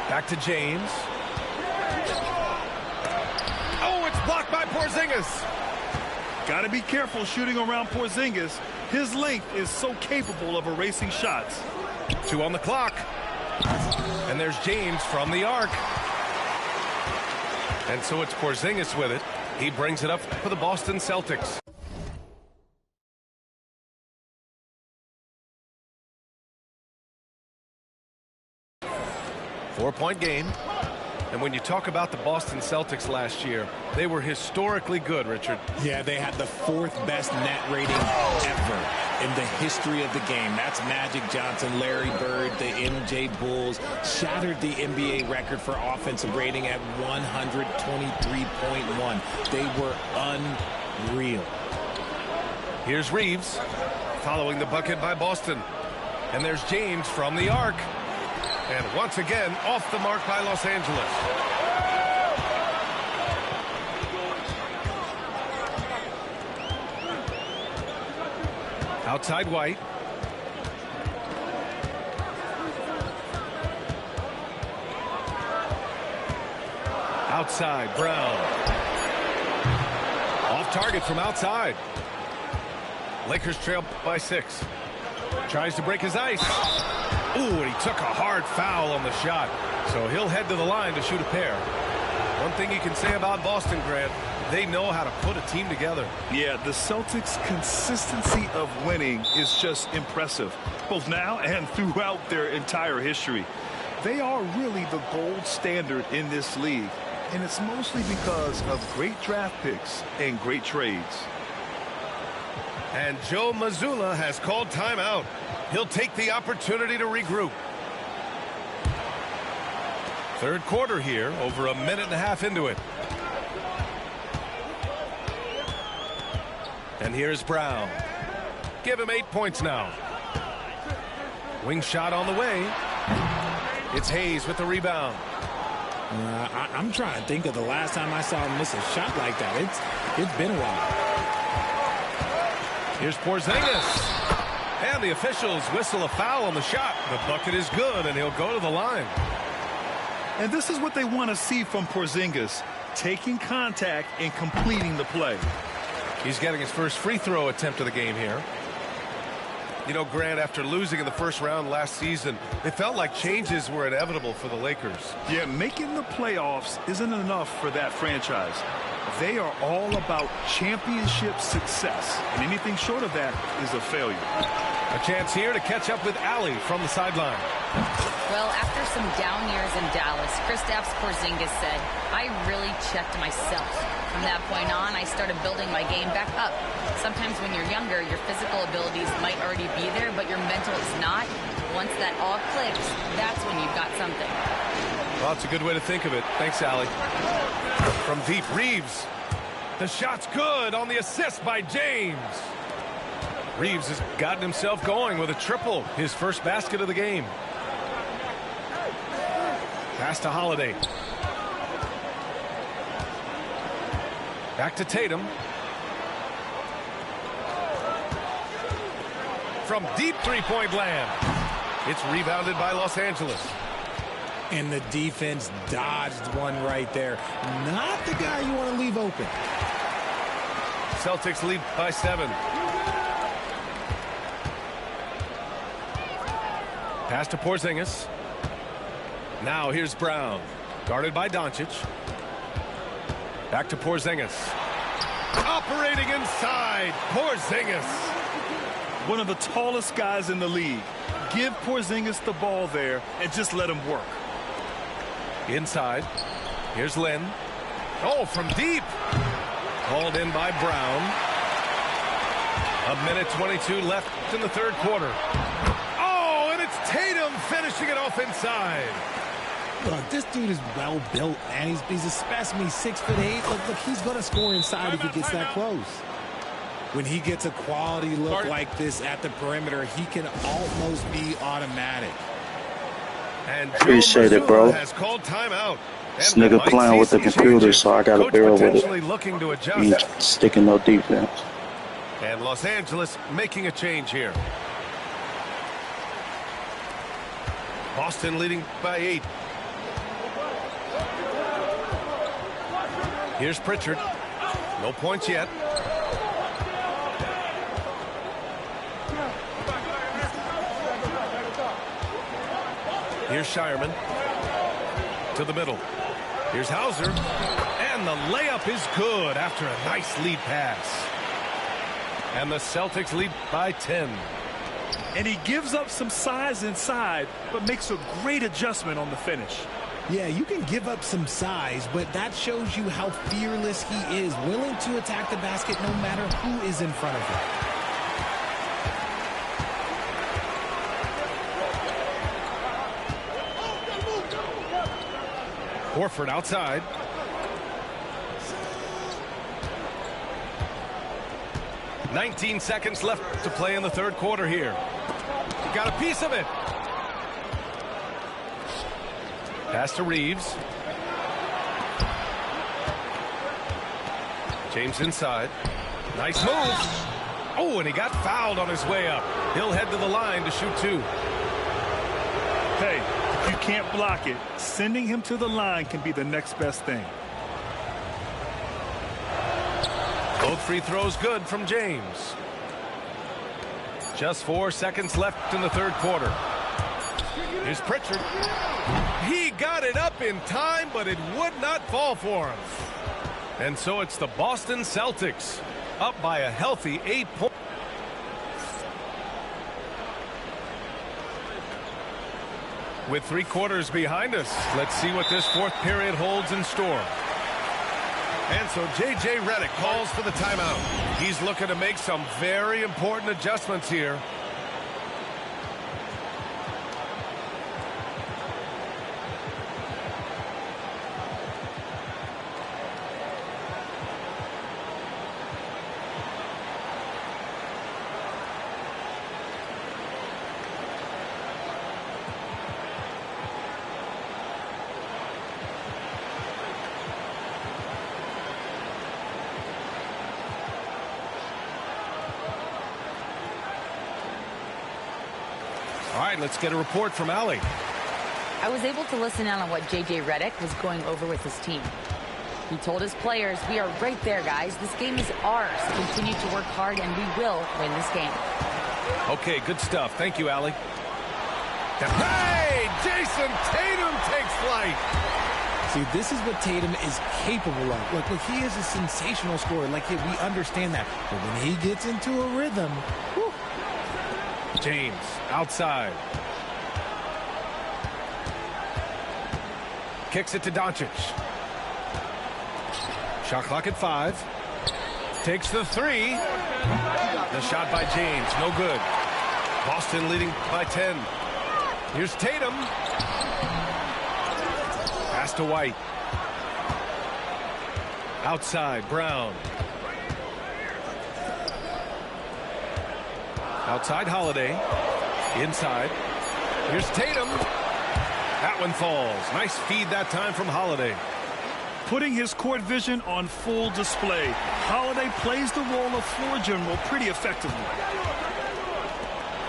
Back to James. Oh, it's blocked by Porzingis. Got to be careful shooting around Porzingis. His length is so capable of erasing shots. 2 on the clock. And there's James from the arc. And so it's Porzingis with it. He brings it up for the Boston Celtics. Four-point game. And when you talk about the Boston Celtics last year, they were historically good, Richard. Yeah, they had the 4th best net rating ever in the history of the game. That's Magic Johnson, Larry Bird, the MJ Bulls. Shattered the NBA record for offensive rating at 123.1. They were unreal. Here's Reeves following the bucket by Boston. And there's James from the arc. And once again, off the mark by Los Angeles. Outside White. Outside Brown. Off target from outside. Lakers trail by 6. Tries to break his ice. Ooh, and he took a hard foul on the shot. So he'll head to the line to shoot a pair. One thing you can say about Boston, Grant, they know how to put a team together. Yeah, the Celtics' consistency of winning is just impressive, both now and throughout their entire history. They are really the gold standard in this league, and it's mostly because of great draft picks and great trades. And Joe Mazzulla has called timeout. He'll take the opportunity to regroup. Third quarter here, over a minute and a half into it. And here's Brown. Give him 8 points now. Wing shot on the way. It's Hayes with the rebound. I'm trying to think of the last time I saw him miss a shot like that. It's been a while. Here's Porzingis. And the officials whistle a foul on the shot. The bucket is good, and he'll go to the line. And this is what they want to see from Porzingis, taking contact and completing the play. He's getting his first free throw attempt of the game here. You know, Grant, after losing in the first round last season, it felt like changes were inevitable for the Lakers. Yeah, making the playoffs isn't enough for that franchise. They are all about championship success, and anything short of that is a failure. A chance here to catch up with Allie from the sideline. Well, after some down years in Dallas, Kristaps Porzingis said, "I really checked myself. From that point on, I started building my game back up. Sometimes when you're younger, your physical abilities might already be there, but your mental is not. Once that all clicks, that's when you've got something." Well, that's a good way to think of it. Thanks, Allie. From deep, Reeves. The shot's good on the assist by James. Reeves has gotten himself going with a triple, his first basket of the game. Pass to Holiday. Back to Tatum. From deep three-point land. It's rebounded by Los Angeles. And the defense dodged one right there. Not the guy you want to leave open. Celtics lead by 7. Pass to Porzingis. Now here's Brown. Guarded by Doncic. Back to Porzingis. Operating inside. Porzingis. One of the tallest guys in the league. Give Porzingis the ball there and just let him work. Inside. Here's Lynn. Oh, from deep. Called in by Brown. 1:22 left in the third quarter. Oh, and it's Tatum finishing it off inside. Look, this dude is well built, man. He's a specimen. He's 6'8". Look, he's going to score inside if he gets that close. When he gets a quality look like this at the perimeter, he can almost be automatic. And appreciate it, bro. Has called timeout. This nigga playing with the computer, so I gotta bear with it. Looking to adjust. He's sticking no defense. And Los Angeles making a change here. Boston leading by 8. Here's Pritchard. No points yet. Here's Shireman. To the middle. Here's Hauser. And the layup is good after a nice lead pass. And the Celtics lead by 10. And he gives up some size inside, but makes a great adjustment on the finish. Yeah, you can give up some size, but that shows you how fearless he is, willing to attack the basket no matter who is in front of him. Horford outside. "19 seconds left to play in the third quarter here. He got a piece of it. Pass to Reeves. James inside. Nice move. Oh, and he got fouled on his way up. He'll head to the line to shoot 2. Hey, if you can't block it, sending him to the line can be the next best thing. Both free throws good from James. Just 4 seconds left in the third quarter. Here's Pritchard. He got it up in time, but it would not fall for him. And so it's the Boston Celtics up by a healthy 8 points. With 3 quarters behind us, let's see what this fourth period holds in store. And so J.J. Redick calls for the timeout. He's looking to make some very important adjustments here. All right, let's get a report from Allie. I was able to listen in on what J.J. Redick was going over with his team. He told his players, we are right there, guys. This game is ours. Continue to work hard, and we will win this game. Okay, good stuff. Thank you, Allie. Hey, Jason Tatum takes flight. See, this is what Tatum is capable of. Look, he is a sensational scorer. Like, we understand that. But when he gets into a rhythm, whew. James, outside. Kicks it to Doncic. Shot clock at 5. Takes the 3. The shot by James, no good. Boston leading by 10. Here's Tatum. Pass to White. Outside, Brown. Outside, Holiday. Inside. Here's Tatum. That one falls. Nice feed that time from Holiday. Putting his court vision on full display. Holiday plays the role of floor general pretty effectively.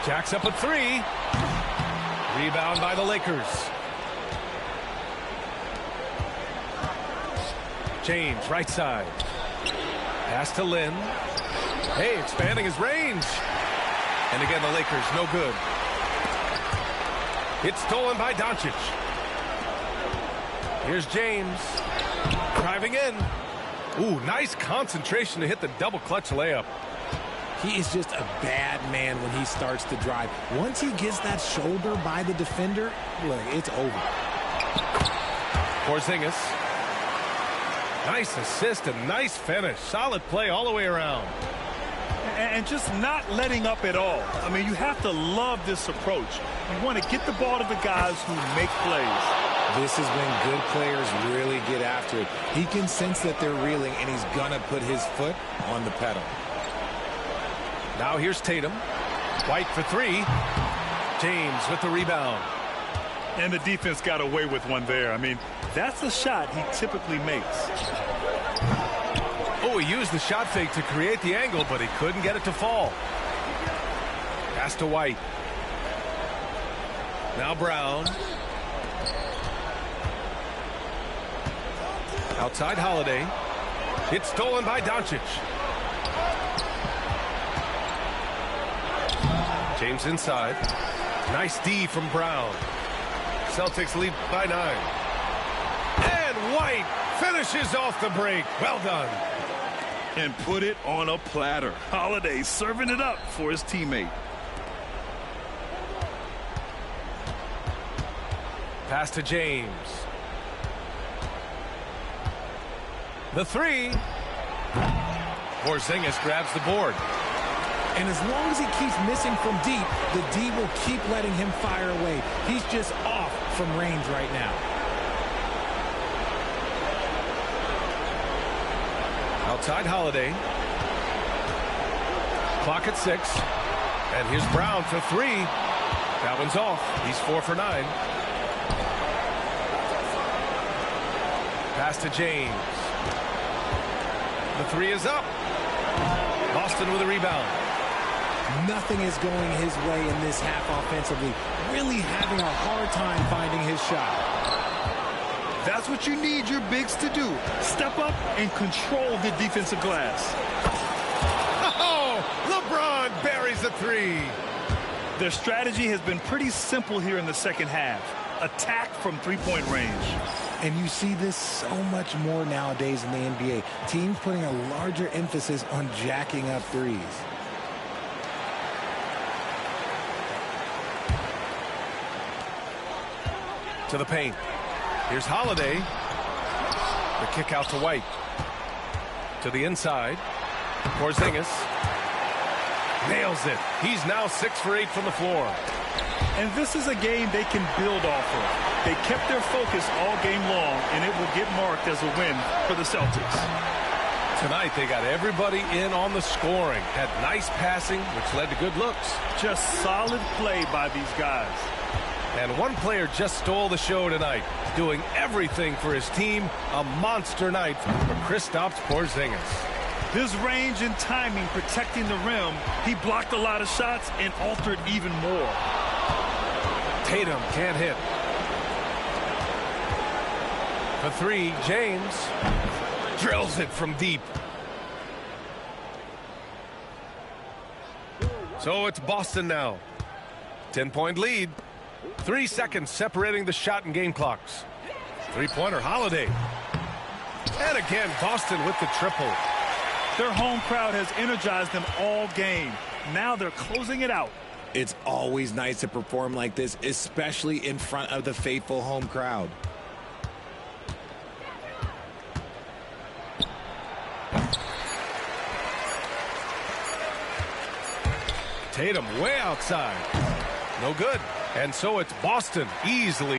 Jacks up a 3. Rebound by the Lakers. James, right side. Pass to Lynn. Hey, expanding his range. And again, the Lakers, no good. It's stolen by Doncic. Here's James. Driving in. Ooh, nice concentration to hit the double clutch layup. He is just a bad man when he starts to drive. Once he gets that shoulder by the defender, look, it's over. Porzingis. Nice assist and nice finish. Solid play all the way around. And just not letting up at all. I mean, you have to love this approach. You want to get the ball to the guys who make plays. This is when good players really get after it. He can sense that they're reeling, and he's going to put his foot on the pedal. Now here's Tatum. White for 3. James with the rebound. And the defense got away with one there. I mean, that's a shot he typically makes. Oh, he used the shot fake to create the angle, but he couldn't get it to fall. Pass to White. Now Brown. Outside Holiday. It's stolen by Doncic. James inside. Nice D from Brown. Celtics lead by 9. And White finishes off the break. Well done. And put it on a platter. Holiday serving it up for his teammate. Pass to James. The 3. Porzingis grabs the board. And as long as he keeps missing from deep, the D will keep letting him fire away. He's just off from range right now. Outside Holiday. Clock at 6. And here's Brown for 3. That one's off. He's 4 for 9. Pass to James. The 3 is up. Boston with a rebound. Nothing is going his way in this half offensively. Really having a hard time finding his shot. That's what you need your bigs to do. Step up and control the defensive glass. Oh, LeBron buries a 3. Their strategy has been pretty simple here in the second half. Attack from three-point range. And you see this so much more nowadays in the NBA. Teams putting a larger emphasis on jacking up threes. To the paint. Here's Holiday. The kick out to White. To the inside. Porzingis. Nails it. He's now 6 for 8 from the floor. And this is a game they can build off of. They kept their focus all game long, and it will get marked as a win for the Celtics. Tonight, they got everybody in on the scoring. Had nice passing, which led to good looks. Just solid play by these guys. And one player just stole the show tonight, doing everything for his team. A monster night for Kristaps Porzingis. His range and timing protecting the rim, he blocked a lot of shots and altered even more. Tatum can't hit. For three, James drills it from deep. So it's Boston now. 10-point lead. 3 seconds separating the shot and game clocks. Three-pointer, Holiday. And again, Boston with the triple. Their home crowd has energized them all game. Now they're closing it out. It's always nice to perform like this, especially in front of the faithful home crowd. Tatum way outside. No good. And so it's Boston easily.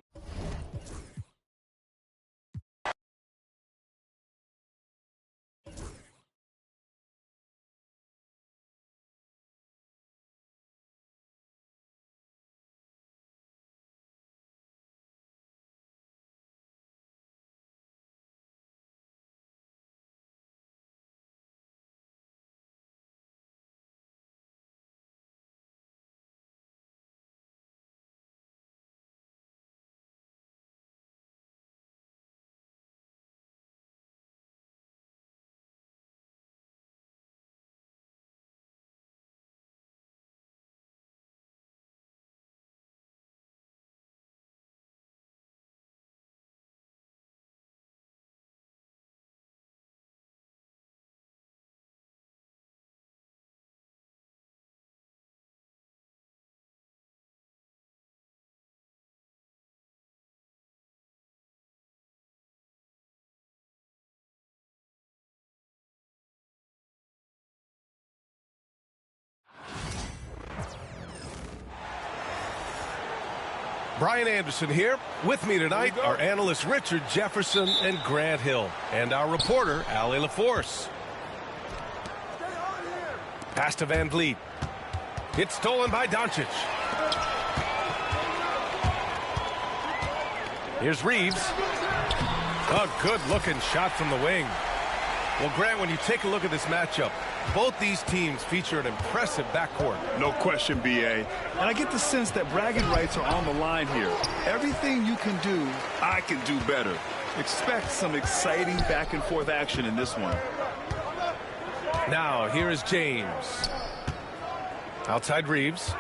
Brian Anderson here. With me tonight, our analysts Richard Jefferson and Grant Hill, and our reporter, Allie LaForce. Pass to Van Vliet. It's stolen by Doncic. Here's Reeves. A good-looking shot from the wing. Well, Grant, when you take a look at this matchup, both these teams feature an impressive backcourt. No question, B.A. And I get the sense that bragging rights are on the line here. Everything you can do, I can do better. Expect some exciting back-and-forth action in this one. Now, here is James. Outside Reeves.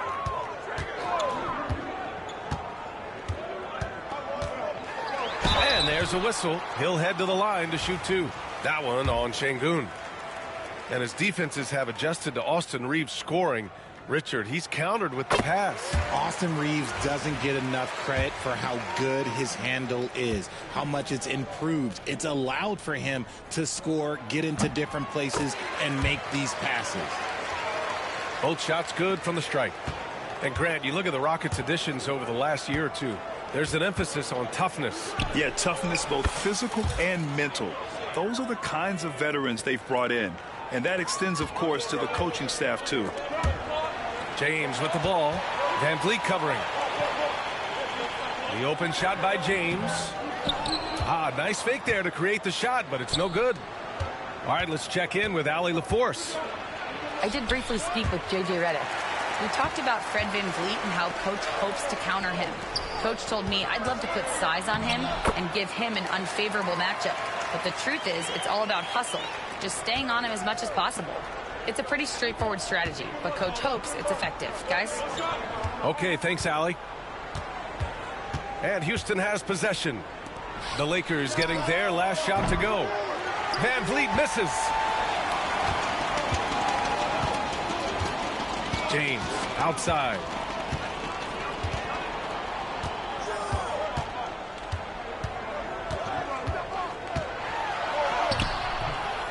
And there's a whistle. He'll head to the line to shoot two. That one on Şengün. And his defenses have adjusted to Austin Reeves scoring. Richard, he's countered with the pass. Austin Reeves doesn't get enough credit for how good his handle is, how much it's improved. It's allowed for him to score, get into different places, and make these passes. Both shots good from the strike. And Grant, you look at the Rockets' additions over the last year or two. There's an emphasis on toughness. Yeah, toughness, both physical and mental. Those are the kinds of veterans they've brought in. And that extends, of course, to the coaching staff, too. James with the ball. Van Vliet covering. The open shot by James. Nice fake there to create the shot, but it's no good. All right, let's check in with Allie LaForce. I did briefly speak with J.J. Redick. We talked about Fred Van Vliet and how Coach hopes to counter him. Coach told me I'd love to put size on him and give him an unfavorable matchup. But the truth is, it's all about hustle. Just staying on him as much as possible. It's a pretty straightforward strategy, but Coach hopes it's effective. Guys? Okay, thanks, Allie. And Houston has possession. The Lakers getting their last shot to go. Van Vliet misses. James outside.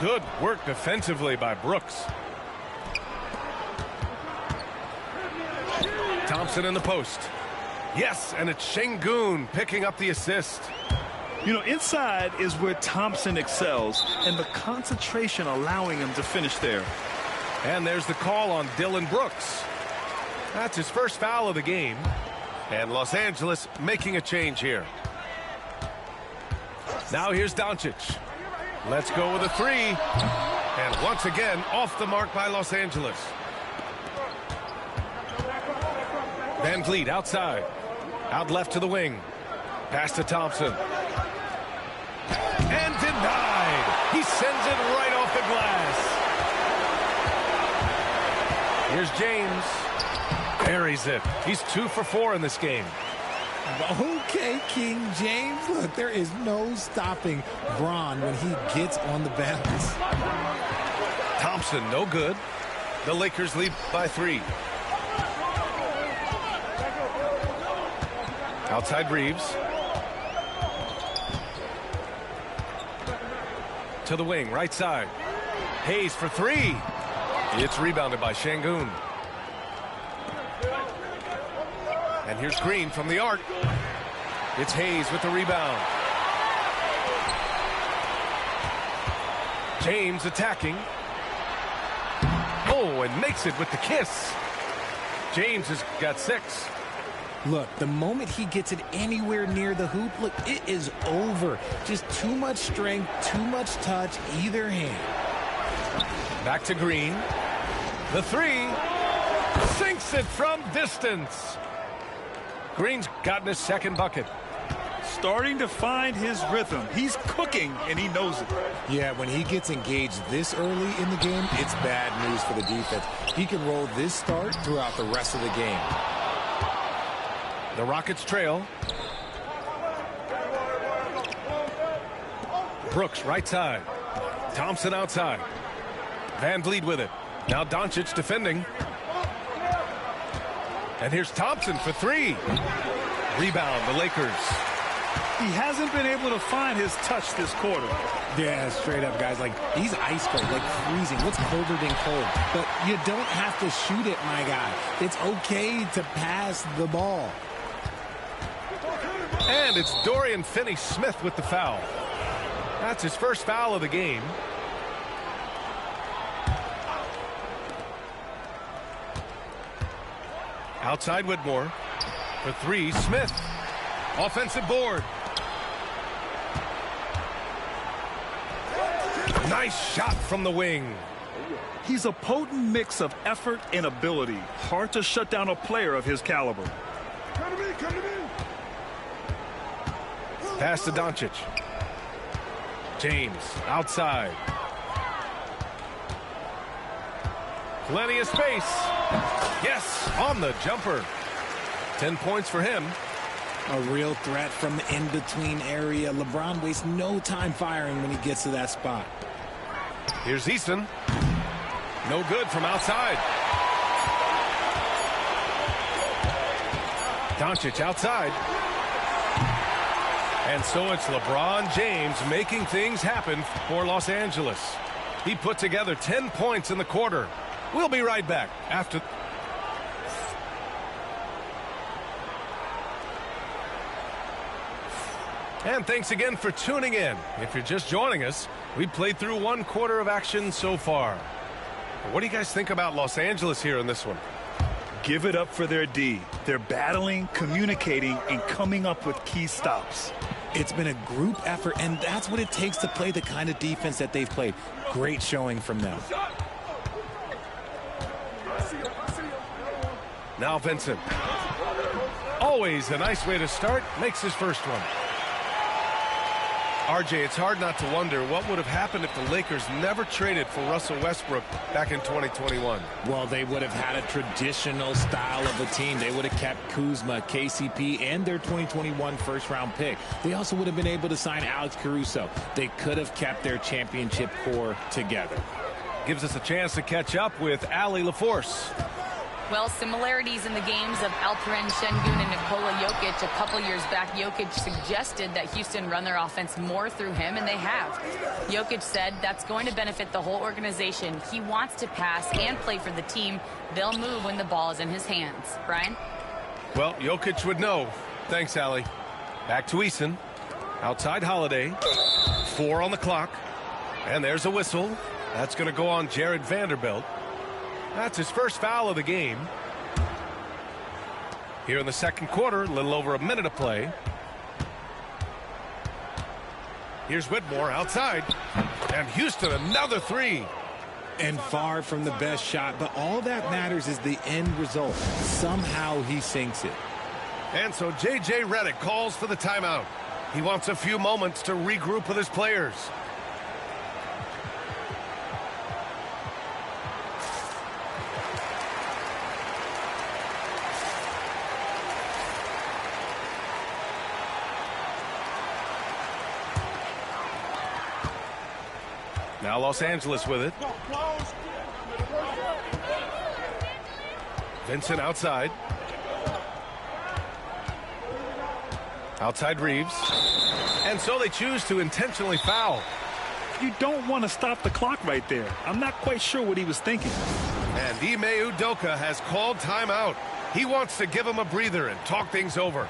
Good work defensively by Brooks. Thompson in the post. Yes, and it's Şengün picking up the assist. You know, inside is where Thompson excels, and the concentration allowing him to finish there. And there's the call on Dillon Brooks. That's his first foul of the game. And Los Angeles making a change here. Now here's Doncic. Let's go with a three. And once again, off the mark by Los Angeles. Van Vliet outside. Out left to the wing. Pass to Thompson. And denied. He sends it right off the glass. Here's James. Buries it. He's 2 for 4 in this game. Okay, King James. Look, there is no stopping Bron when he gets on the bounce. Thompson, no good. The Lakers lead by 3. Outside Reeves. To the wing, right side. Hayes for 3. It's rebounded by Şengün. And here's Green from the arc. It's Hayes with the rebound. James attacking. Oh, and makes it with the kiss. James has got 6. Look, the moment he gets it anywhere near the hoop, look, it is over. Just too much strength, too much touch, either hand. Back to Green. The 3. Sinks it from distance. Green's gotten his second bucket. Starting to find his rhythm. He's cooking, and he knows it. Yeah, when he gets engaged this early in the game, it's bad news for the defense. He can roll this start throughout the rest of the game. The Rockets trail. Brooks right side. Thompson outside. Van Vliet with it. Now Doncic defending. And here's Thompson for 3. Rebound, the Lakers. He hasn't been able to find his touch this quarter. Yeah, straight up, guys. Like, he's ice cold, like freezing. What's colder than cold? But you don't have to shoot it, my guy. It's okay to pass the ball. And it's Dorian Finney-Smith with the foul. That's his first foul of the game. Outside Whitmore. For 3, Smith. Offensive board. Nice shot from the wing. He's a potent mix of effort and ability. Hard to shut down a player of his caliber. Come to me, come to me. Pass to Doncic. James outside. Plenty of space. Yes, on the jumper. 10 points for him. A real threat from the in-between area. LeBron wastes no time firing when he gets to that spot. Here's Easton. No good from outside. Doncic outside. And so it's LeBron James making things happen for Los Angeles. He put together 10 points in the quarter. We'll be right back after. And thanks again for tuning in. If you're just joining us, we played through 1 quarter of action so far. What do you guys think about Los Angeles here in this one? Give it up for their D. They're battling, communicating, and coming up with key stops. It's been a group effort, and that's what it takes to play the kind of defense that they've played. Great showing from them. Now Vincent. Always a nice way to start. Makes his first one. RJ, it's hard not to wonder what would have happened if the Lakers never traded for Russell Westbrook back in 2021. Well, they would have had a traditional style of a team. They would have kept Kuzma, KCP, and their 2021 first-round pick. They also would have been able to sign Alex Caruso. They could have kept their championship core together. Gives us a chance to catch up with Allie LaForce. Well, similarities in the games of Alperen Şengün and Nikola Jokic. A couple years back, Jokic suggested that Houston run their offense more through him, and they have. Jokic said that's going to benefit the whole organization. He wants to pass and play for the team. They'll move when the ball is in his hands. Brian? Well, Jokic would know. Thanks, Allie. Back to Eason. Outside Holiday. 4 on the clock. And there's a whistle. That's going to go on Jared Vanderbilt. That's his first foul of the game. Here in the second quarter, a little over a minute of play. Here's Whitmore outside. And Houston, another 3. And far from the best shot, but all that matters is the end result. Somehow he sinks it. And so J.J. Redick calls for the timeout. He wants a few moments to regroup with his players. Now Los Angeles with it. Vincent outside. Outside Reeves. And so they choose to intentionally foul. You don't want to stop the clock right there. I'm not quite sure what he was thinking. And Ime Udoka has called timeout. He wants to give him a breather and talk things over.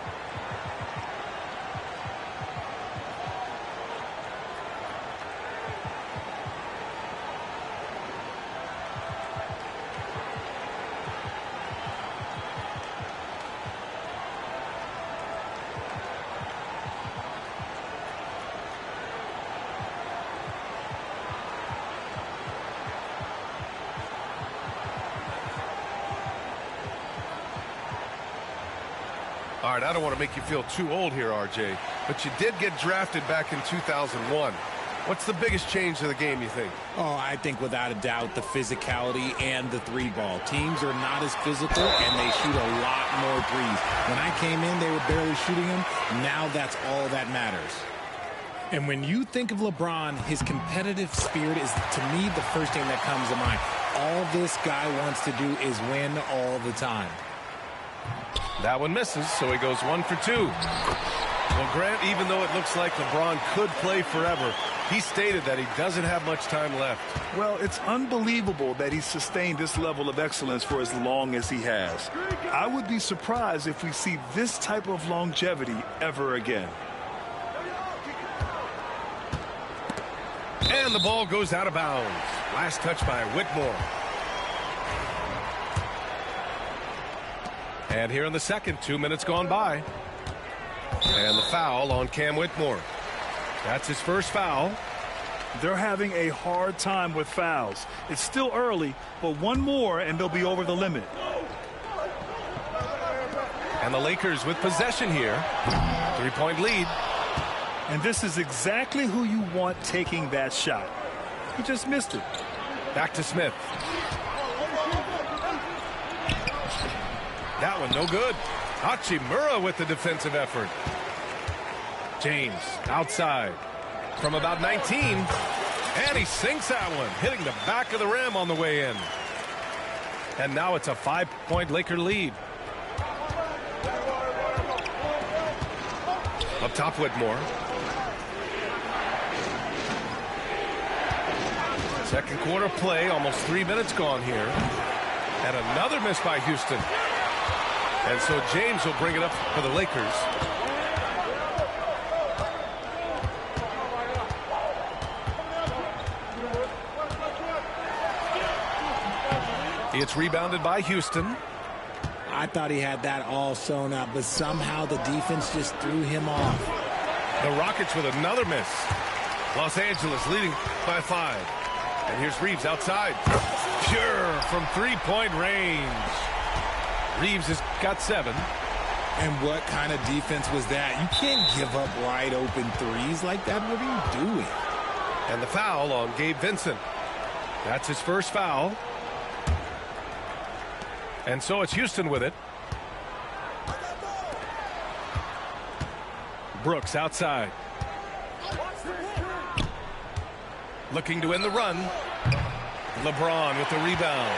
All right, I don't want to make you feel too old here, RJ, but you did get drafted back in 2001. What's the biggest change to the game, you think? Oh, I think without a doubt the physicality and the three ball. Teams are not as physical, and they shoot a lot more threes. When I came in, they were barely shooting them. Now that's all that matters. And when you think of LeBron, his competitive spirit is, to me, the first thing that comes to mind. All this guy wants to do is win all the time. That one misses, so he goes 1 for 2. Well, Grant, even though it looks like LeBron could play forever, he stated that he doesn't have much time left. Well, it's unbelievable that he's sustained this level of excellence for as long as he has. I would be surprised if we see this type of longevity ever again. And the ball goes out of bounds. Last touch by Whitmore. And here in the second, 2 minutes gone by. And the foul on Cam Whitmore. That's his first foul. They're having a hard time with fouls. It's still early, but one more and they'll be over the limit. And the Lakers with possession here. 3-point lead. And this is exactly who you want taking that shot. He just missed it. Back to Smith. That one no good. Hachimura with the defensive effort. James outside from about 19. And he sinks that one, hitting the back of the rim on the way in. And now it's a 5-point Laker lead. Up top, Whitmore. Second quarter play, almost 3 minutes gone here. And another miss by Houston. And so James will bring it up for the Lakers. It's rebounded by Houston. I thought he had that all sewn up, but somehow the defense just threw him off. The Rockets with another miss. Los Angeles leading by 5. And here's Reeves outside. Pure from 3-point range. Reeves has got 7. And what kind of defense was that? You can't give up wide open threes like that. What are you doing? And the foul on Gabe Vincent. That's his first foul. And so it's Houston with it. Brooks outside. Looking to end the run. LeBron with the rebound.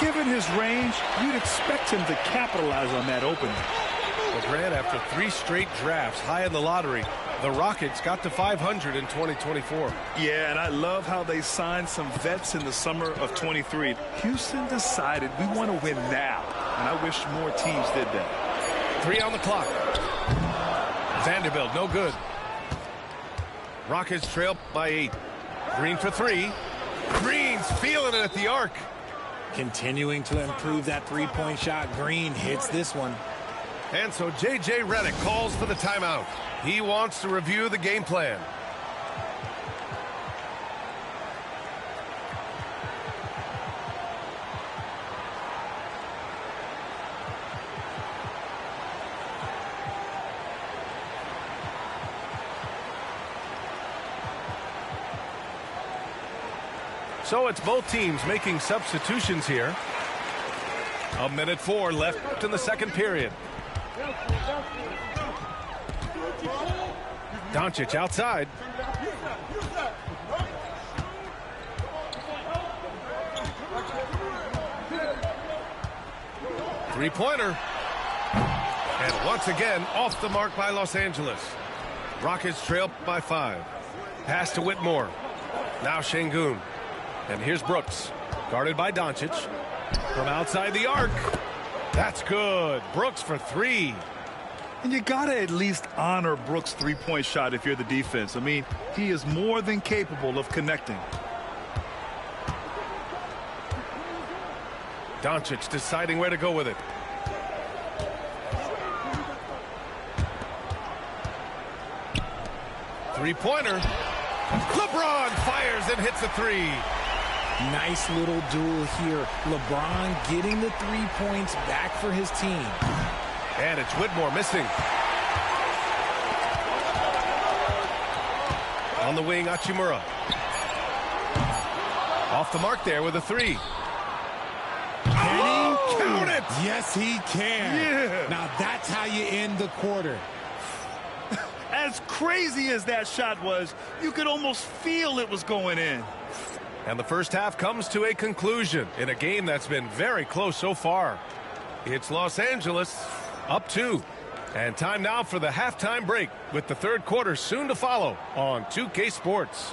Given his range, you'd expect him to capitalize on that opening. Well, Grant, after 3 straight drafts high in the lottery, the Rockets got to 500 in 2024. Yeah, and I love how they signed some vets in the summer of 23. Houston decided we want to win now, and I wish more teams did that. 3 on the clock. Vanderbilt, no good. Rockets trail by 8. Green for 3. Green's feeling it at the arc. Continuing to improve that three-point shot. Green hits this one. And so J.J. Redick calls for the timeout. He wants to review the game plan. So it's both teams making substitutions here. 1:04 left in the second period. Doncic outside. Three-pointer. And once again, off the mark by Los Angeles. Rockets trail by 5. Pass to Whitmore. Now Şengün. And here's Brooks. Guarded by Doncic. From outside the arc. That's good. Brooks for 3. And you got to at least honor Brooks' three-point shot if you're the defense. I mean, he is more than capable of connecting. Doncic deciding where to go with it. Three-pointer. LeBron fires and hits a 3. Nice little duel here. LeBron getting the 3 points back for his team. And it's Whitmore missing. On the wing, Hachimura. Off the mark there with a 3. Can he count it? Yes, he can. Yeah. Now that's how you end the quarter. As crazy as that shot was, you could almost feel it was going in. And the first half comes to a conclusion in a game that's been very close so far. It's Los Angeles up 2. And time now for the halftime break with the third quarter soon to follow on 2K Sports.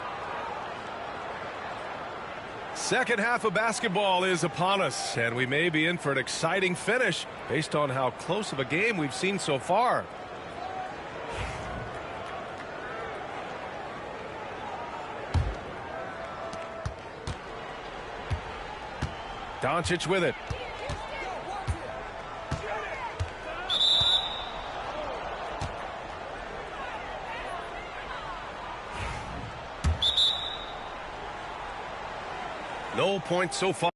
Second half of basketball is upon us, and we may be in for an exciting finish based on how close of a game we've seen so far. Doncic with it. No points so far.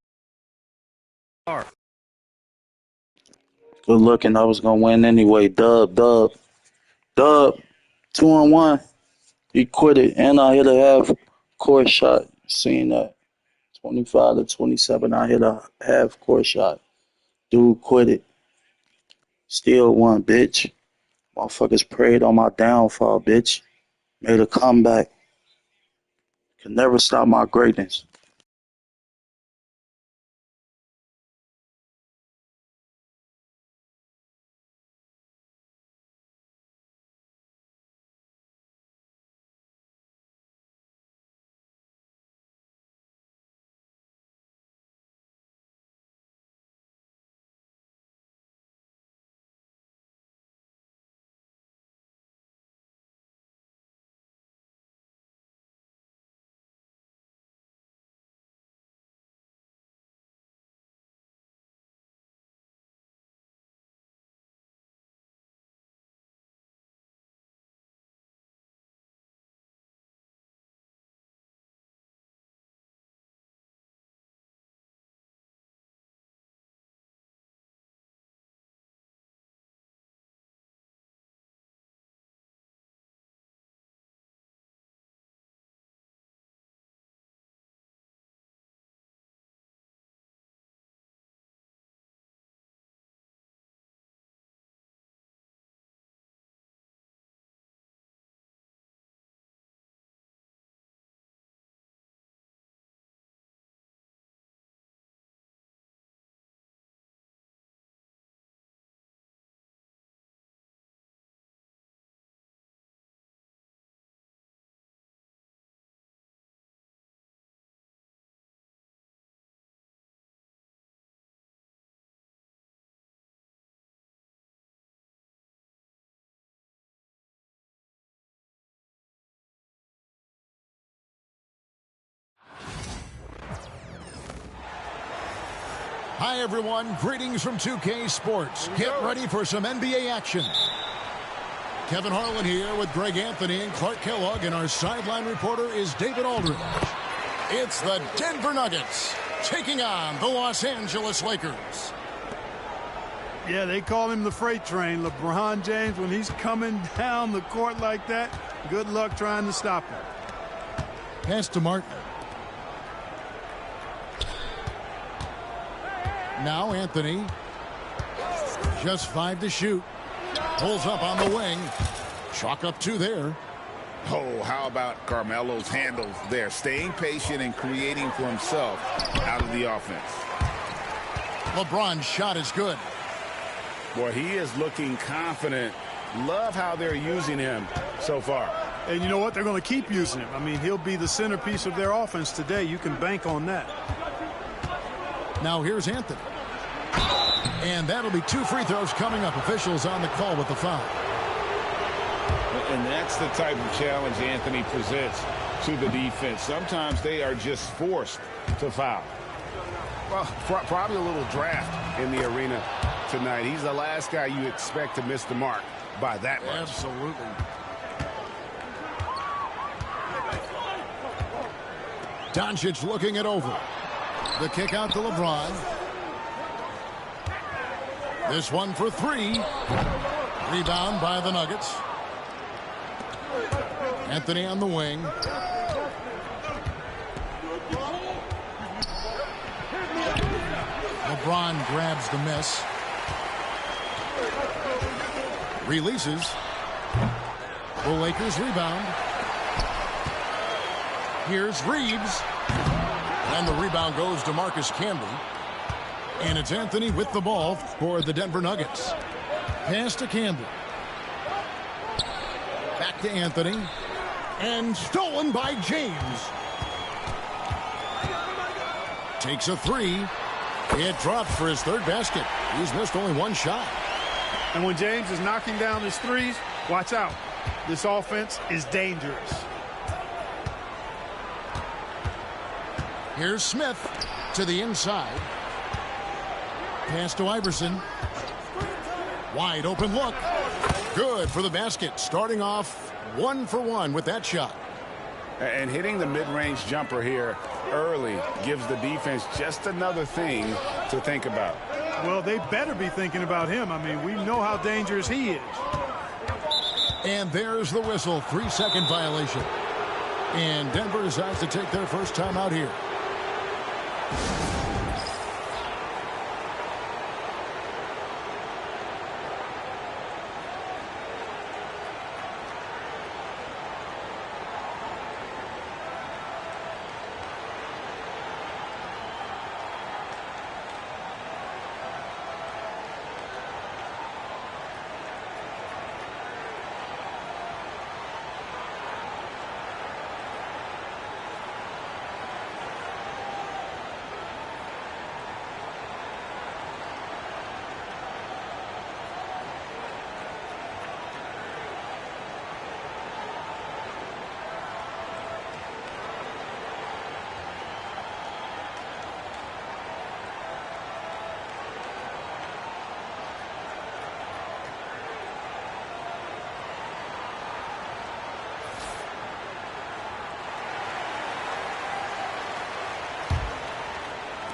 Good looking. I was going to win anyway. Dub. 2-on-1. He quit it. And I hit a half-court shot. Seeing that. 25 to 27. I hit a half-court shot. Dude quit it. Still won, bitch. Motherfuckers prayed on my downfall, bitch. Made a comeback. Can never stop my greatness. Hi, everyone. Greetings from 2K Sports. Get ready for some NBA action. Kevin Harlan here with Greg Anthony and Clark Kellogg, and our sideline reporter is David Aldridge. It's the Denver Nuggets taking on the Los Angeles Lakers. Yeah, they call him the freight train. LeBron James, when he's coming down the court like that, good luck trying to stop him. Pass to Martin. Now Anthony. Just 5 to shoot. Pulls up on the wing. Chalk up 2 there. Oh, how about Carmelo's handles there? Staying patient and creating for himself out of the offense. LeBron's shot is good. Boy, he is looking confident. Love how they're using him so far. And you know what? They're going to keep using him. I mean, he'll be the centerpiece of their offense today. You can bank on that. Now here's Anthony. And that'll be 2 free throws coming up. Officials on the call with the foul. And that's the type of challenge Anthony presents to the defense. Sometimes they are just forced to foul. Well, probably a little draft in the arena tonight. He's the last guy you expect to miss the mark by that much. Absolutely. Doncic looking it over. The kick out to LeBron. This one for 3. Rebound by the Nuggets. Anthony on the wing. LeBron grabs the miss. Releases. The Lakers rebound. Here's Reeves. And the rebound goes to Marcus Camby. And it's Anthony with the ball for the Denver Nuggets. Pass to Camby. Back to Anthony. And stolen by James. Takes a 3. It drops for his 3rd basket. He's missed only 1 shot. And when James is knocking down his threes, watch out. This offense is dangerous. Here's Smith to the inside. Pass to Iverson. Wide open look. Good for the basket. Starting off 1 for 1 with that shot. And hitting the mid-range jumper here early gives the defense just another thing to think about. Well, they better be thinking about him. I mean, we know how dangerous he is. And there's the whistle. 3-second violation. And Denver decides to take their first time out here.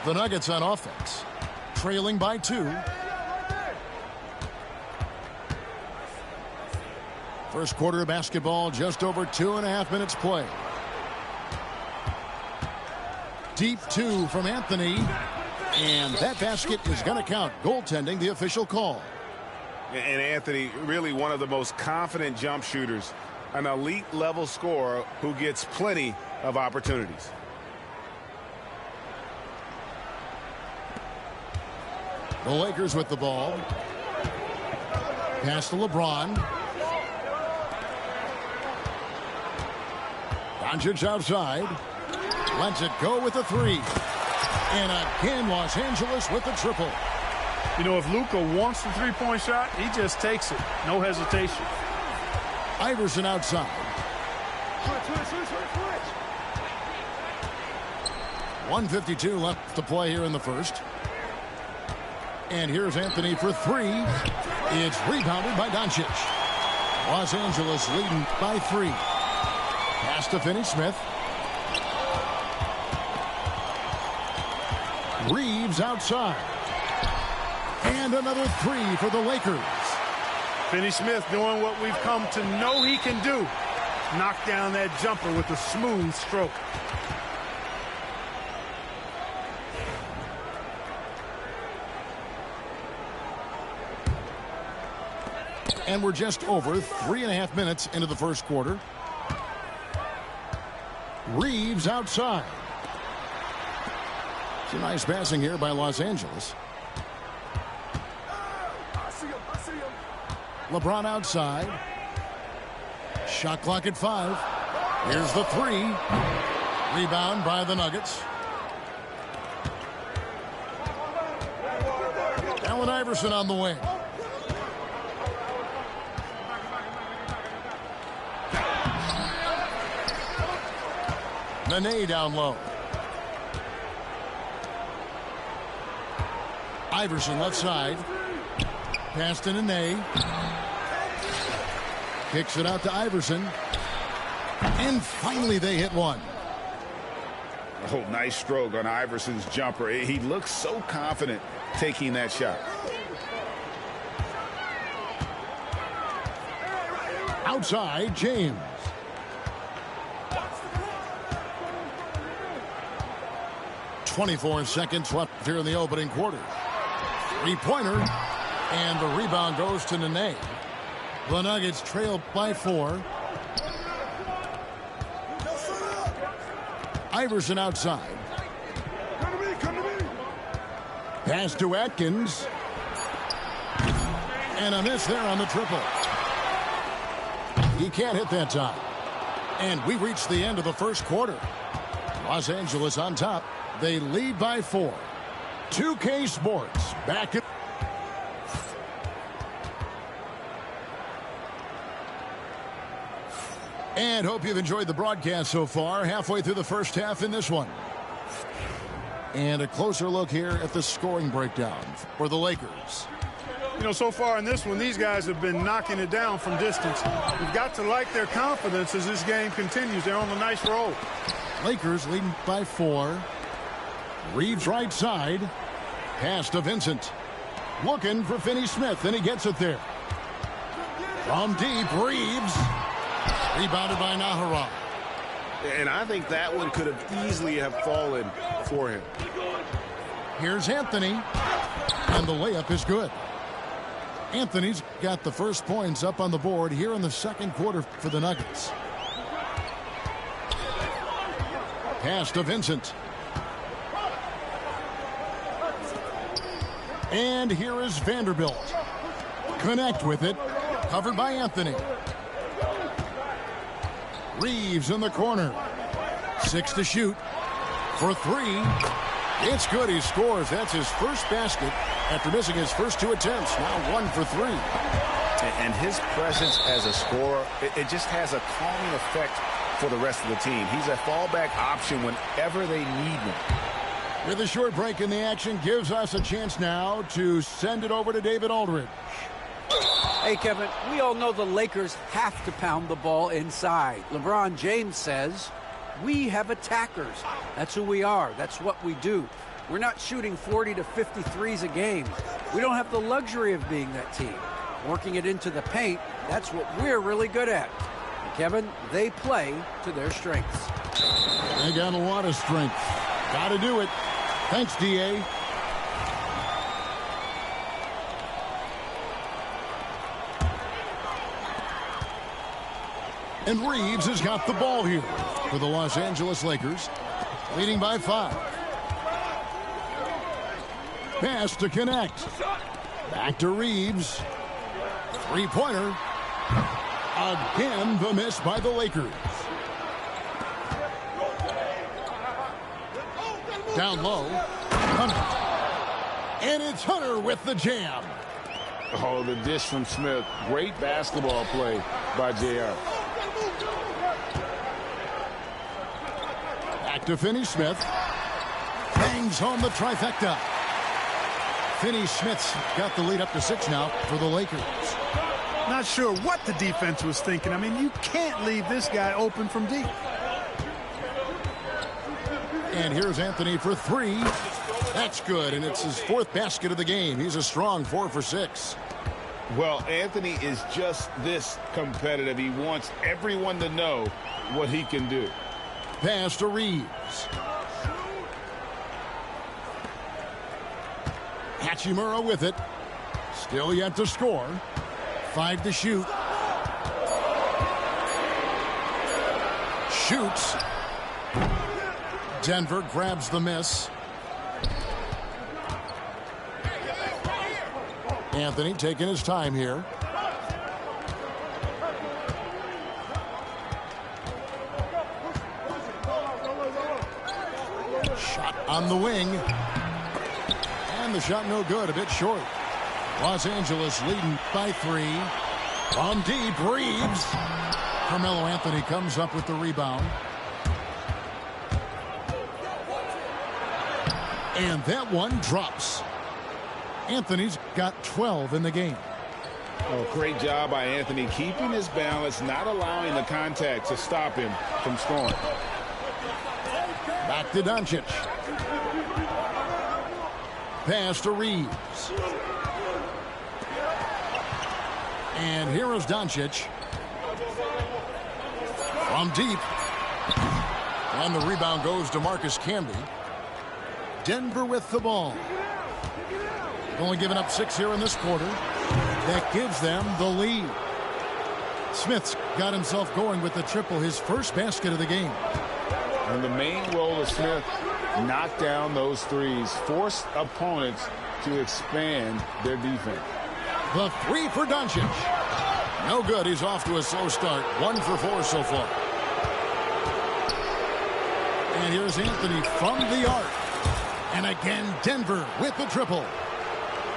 The Nuggets on offense, trailing by 2. First quarter of basketball, just over 2.5 minutes play. Deep 2 from Anthony. And that basket is going to count. Goaltending, the official call. And Anthony, really one of the most confident jump shooters. An elite level scorer who gets plenty of opportunities. The Lakers with the ball. Pass to LeBron. Doncic outside. Lets it go with a 3. And again, Los Angeles with the triple. You know, if Luka wants the three-point shot, he just takes it. No hesitation. Iverson outside. 1:52 left to play here in the first. And here's Anthony for 3. It's rebounded by Doncic. Los Angeles leading by 3. Pass to Finney-Smith. Reeves outside. And another 3 for the Lakers. Finney-Smith doing what we've come to know he can do. Knock down that jumper with a smooth stroke. And we're just over 3.5 minutes into the first quarter. Reeves outside. It's a nice passing here by Los Angeles. LeBron outside. Shot clock at 5. Here's the 3. Rebound by the Nuggets. Allen Iverson on the wing. Nene down low. Iverson left side. Pass to Nene. Kicks it out to Iverson. And finally they hit one. Oh, nice stroke on Iverson's jumper. He looks so confident taking that shot. Outside, James. "24 seconds left here in the opening quarter." Three-pointer, and the rebound goes to Nene. The Nuggets trail by 4. Iverson outside. Pass to Atkins. And a miss there on the triple. He can't hit that time. And we reach the end of the first quarter. Los Angeles on top. They lead by 4. 2K Sports back in. And hope you've enjoyed the broadcast so far. Halfway through the first half in this one. And a closer look here at the scoring breakdown for the Lakers. You know, so far in this one, these guys have been knocking it down from distance. We've got to like their confidence as this game continues. They're on a nice roll. Lakers leading by 4. Reeves right side. Pass to Vincent. Looking for Finney-Smith, and he gets it there. From deep, Reeves. Rebounded by Nahara. And I think that one could have easily have fallen for him. Here's Anthony. And the layup is good. Anthony's got the first points up on the board here in the second quarter for the Nuggets. Pass to Vincent. And here is Vanderbilt. Connect with it. Covered by Anthony. Reeves in the corner. 6 to shoot. For 3. It's good. He scores. That's his first basket after missing his first 2 attempts. Now 1 for 3. And his presence as a scorer, it just has a calming effect for the rest of the team. He's a fallback option whenever they need one. With a short break in the action, gives us a chance now to send it over to David Aldridge. Hey, Kevin, we all know the Lakers have to pound the ball inside. LeBron James says, we have attackers. That's who we are. That's what we do. We're not shooting 40 to 53s a game. We don't have the luxury of being that team. Working it into the paint, that's what we're really good at. And Kevin, they play to their strengths. They got a lot of strength. Got to do it. Thanks, D.A. And Reeves has got the ball here for the Los Angeles Lakers, leading by 5. Pass to connect. Back to Reeves. Three-pointer. Again, the miss by the Lakers. Down low. Hunter. And it's Hunter with the jam. Oh, the dish from Smith. Great basketball play by J.R. Back to Finney-Smith. Bangs home the trifecta. Finney-Smith's got the lead up to 6 now for the Lakers. Not sure what the defense was thinking. I mean, you can't leave this guy open from deep. And here's Anthony for 3. That's good, and it's his 4th basket of the game. He's a strong 4 for 6. Well, Anthony is just this competitive. He wants everyone to know what he can do. Pass to Reeves. Hachimura with it. Still yet to score. 5 to shoot. Shoots. Denver grabs the miss. Anthony taking his time here. Shot on the wing. And the shot no good, a bit short. Los Angeles leading by 3. From deep, Reeves. Carmelo Anthony comes up with the rebound. And that one drops. Anthony's got 12 in the game. Oh, great job by Anthony keeping his balance, not allowing the contact to stop him from scoring. Back to Doncic. Pass to Reeves. And here is Doncic. From deep. And the rebound goes to Marcus Camby. Denver with the ball. Only giving up 6 here in this quarter. That gives them the lead. Smith's got himself going with the triple, his first basket of the game. And the main role of Smith, knock down those threes, force opponents to expand their defense. The 3 for Doncic. No good. He's off to a slow start. 1 for 4 so far. And here's Anthony from the arc. And again, Denver with the triple.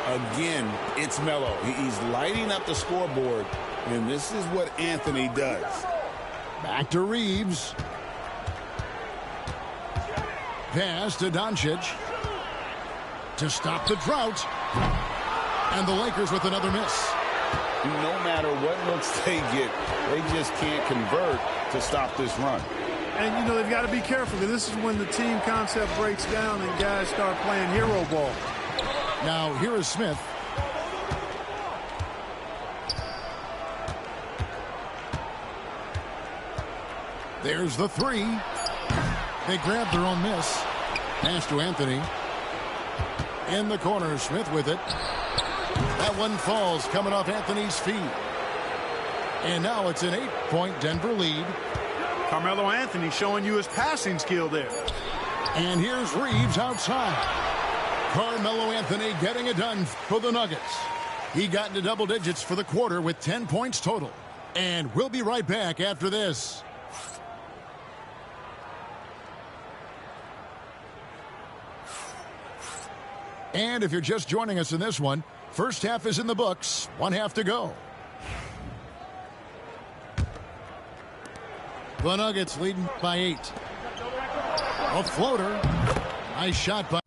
Again, it's Melo. He's lighting up the scoreboard, and this is what Anthony does. Back to Reeves. Pass to Doncic. To stop the drought. And the Lakers with another miss. No matter what looks they get, they just can't convert to stop this run. And, you know, they've got to be careful, because this is when the team concept breaks down and guys start playing hero ball. Now, here is Smith. There's the 3. They grab their own miss. Pass to Anthony. In the corner, Smith with it. That one falls, coming off Anthony's feet. And now it's an 8-point Denver lead. Carmelo Anthony showing you his passing skill there. And here's Reeves outside. Carmelo Anthony getting it done for the Nuggets. He got into double digits for the quarter with 10 points total. And we'll be right back after this. And if you're just joining us in this one, first half is in the books. 1 half to go. The Nuggets leading by 8. A floater. Nice shot by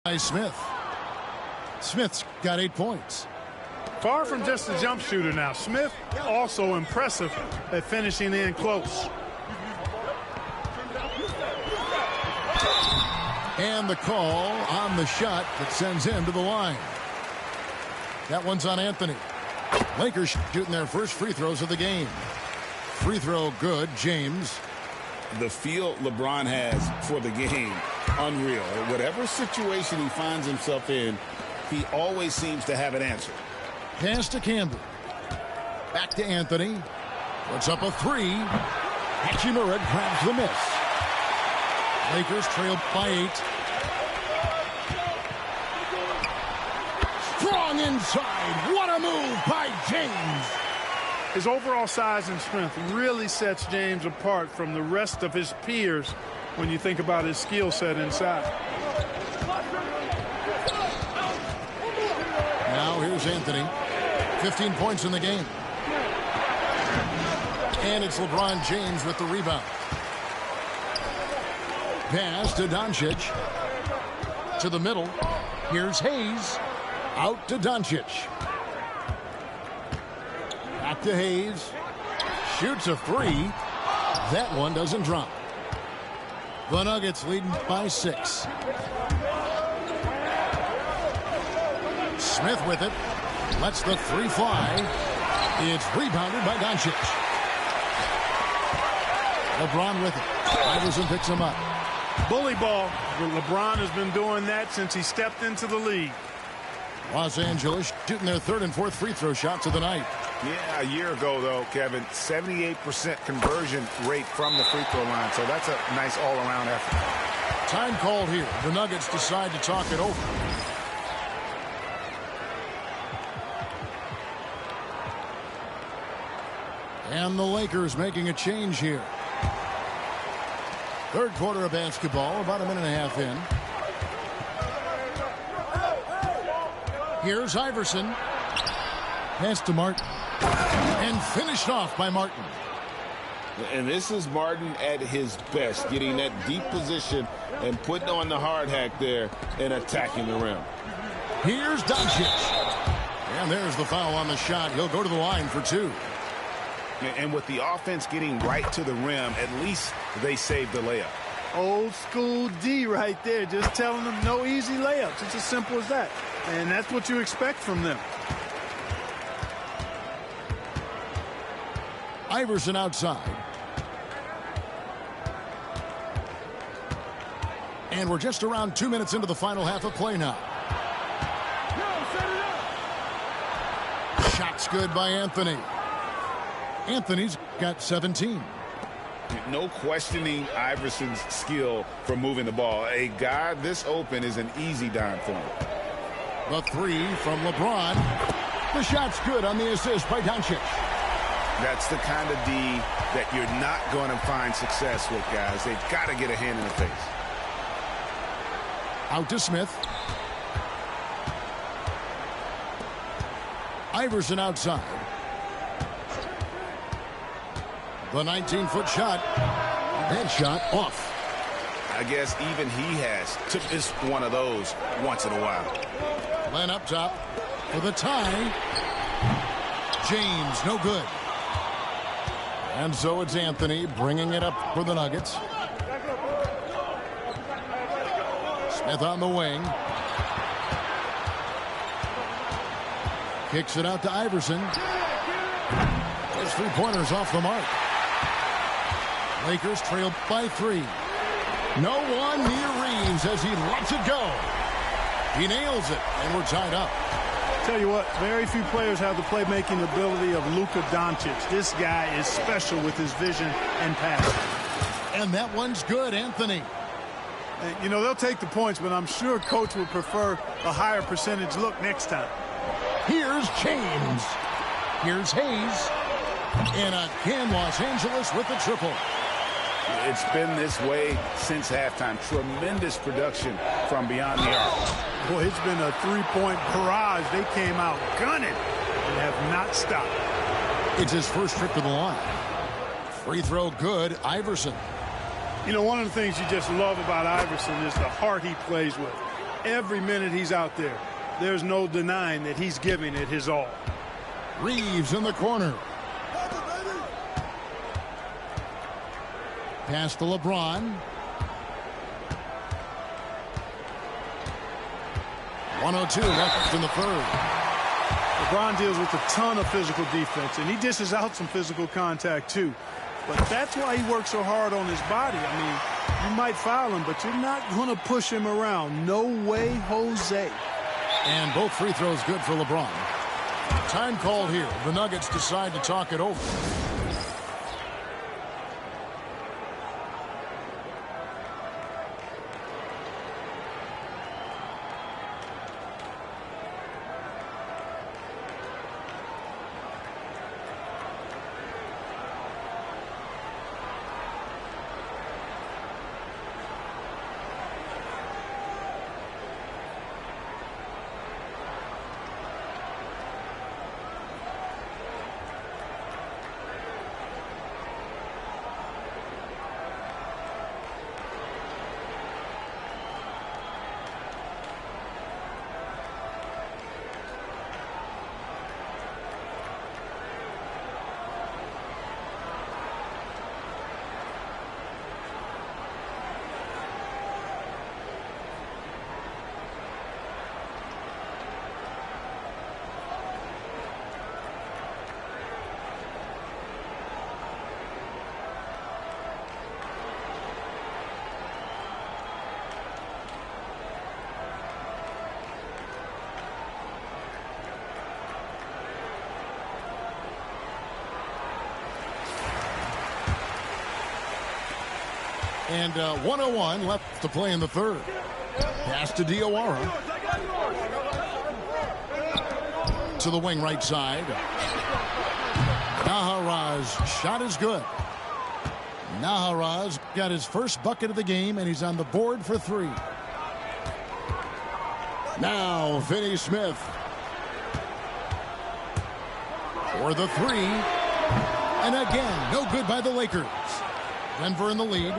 by Smith. Smith's got 8 points. Far from just a jump shooter now. Smith also impressive at finishing in close. And the call on the shot that sends him to the line. That one's on Anthony. Lakers shooting their first free throws of the game. Free throw good, James. The feel LeBron has for the game, unreal. Whatever situation he finds himself in, he always seems to have an answer. Pass to Campbell. Back to Anthony. Puts up a 3. Hachimura grabs the miss. Lakers trail by 8. Strong inside. What a move by James. His overall size and strength really sets James apart from the rest of his peers when you think about his skill set inside. Now here's Anthony. 15 points in the game. And it's LeBron James with the rebound. Pass to Doncic. To the middle. Here's Hayes. Out to Doncic. Back to Hayes. Shoots a 3. That one doesn't drop. The Nuggets leading by 6. Smith with it. Lets the 3 fly. It's rebounded by Doncic. LeBron with it. Iverson picks him up. Bully ball. LeBron has been doing that since he stepped into the league. Los Angeles shooting their 3rd and 4th free throw shots of the night. Yeah, a year ago, though, Kevin, 78% conversion rate from the free throw line. So that's a nice all-around effort. Time called here. The Nuggets decide to talk it over. And the Lakers making a change here. 3rd quarter of basketball, about a minute and a half in. Here's Iverson. Pass to Martin. And finished off by Martin. And this is Martin at his best, getting that deep position and putting on the hard hack there and attacking the rim. Here's Doncic. And there's the foul on the shot. He'll go to the line for 2. And with the offense getting right to the rim, at least they saved the layup. Old school D right there, just telling them no easy layups. It's as simple as that. And that's what you expect from them. Iverson outside. And we're just around 2 minutes into the final half of play now. Shot's good by Anthony. Anthony's got 17. No questioning Iverson's skill for moving the ball. A guy this open is an easy dime for him. The 3 from LeBron. The shot's good on the assist by Doncic. That's the kind of D that you're not going to find success with, guys. They've got to get a hand in the face. Out to Smith. Iverson outside. The 19-foot shot. That shot off. I guess even he has to miss one of those once in a while. Len up top for the tie. James, no good. And so it's Anthony bringing it up for the Nuggets. Smith on the wing. Kicks it out to Iverson. Those 3-pointers off the mark. Lakers trail by 3. No one near Reeves as he lets it go. He nails it, and we're tied up. Tell you what, very few players have the playmaking ability of Luka Doncic. This guy is special with his vision and passion. And that one's good, Anthony. You know, they'll take the points, but I'm sure coach would prefer a higher percentage look next time. Here's James. Here's Hayes. And again, Los Angeles with the triple. It's been this way since halftime. Tremendous production from beyond the arc. Boy, it's been a 3-point barrage. They came out gunning and have not stopped. It's his first trip to the line. Free throw good, Iverson. You know, one of the things you just love about Iverson is the heart he plays with. every minute he's out there. There's no denying that he's giving it his all. Reeves in the corner. Pass to LeBron. 1:02 left in the third. LeBron deals with a ton of physical defense, and he dishes out some physical contact too. But that's why he works so hard on his body. I mean, you might foul him, but you're not going to push him around. No way, Jose. And both free throws good for LeBron. Time called here. The Nuggets decide to talk it over. And 1:01 left to play in the third. Pass to Diawara. To the wing right side. Naharaz shot is good. Naharaz got his first bucket of the game, and he's on the board for three. Now Finney Smith for the three. And again, no good by the Lakers. Denver in the lead.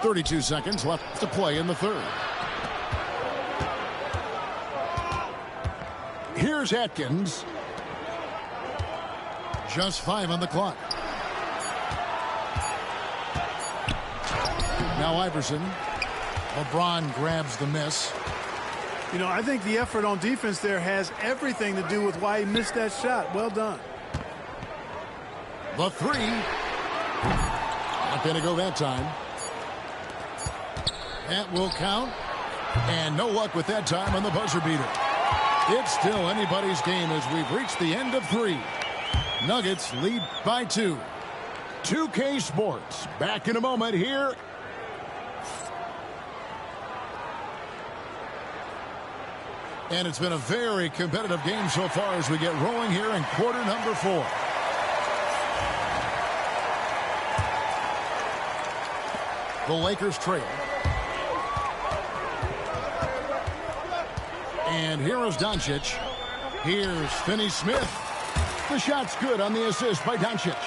32 seconds left to play in the third. Here's Atkins. Just 5 on the clock. Now Iverson. LeBron grabs the miss. You know, I think the effort on defense there has everything to do with why he missed that shot. Well done. The three. Not going to go that time. That will count. And no luck with that time on the buzzer beater. It's still anybody's game as we've reached the end of three. Nuggets lead by 2. 2K Sports. Back in a moment here. And it's been a very competitive game so far as we get rolling here in quarter number 4. The Lakers trail. And here is Doncic. Here's Finney Smith. The shot's good on the assist by Doncic.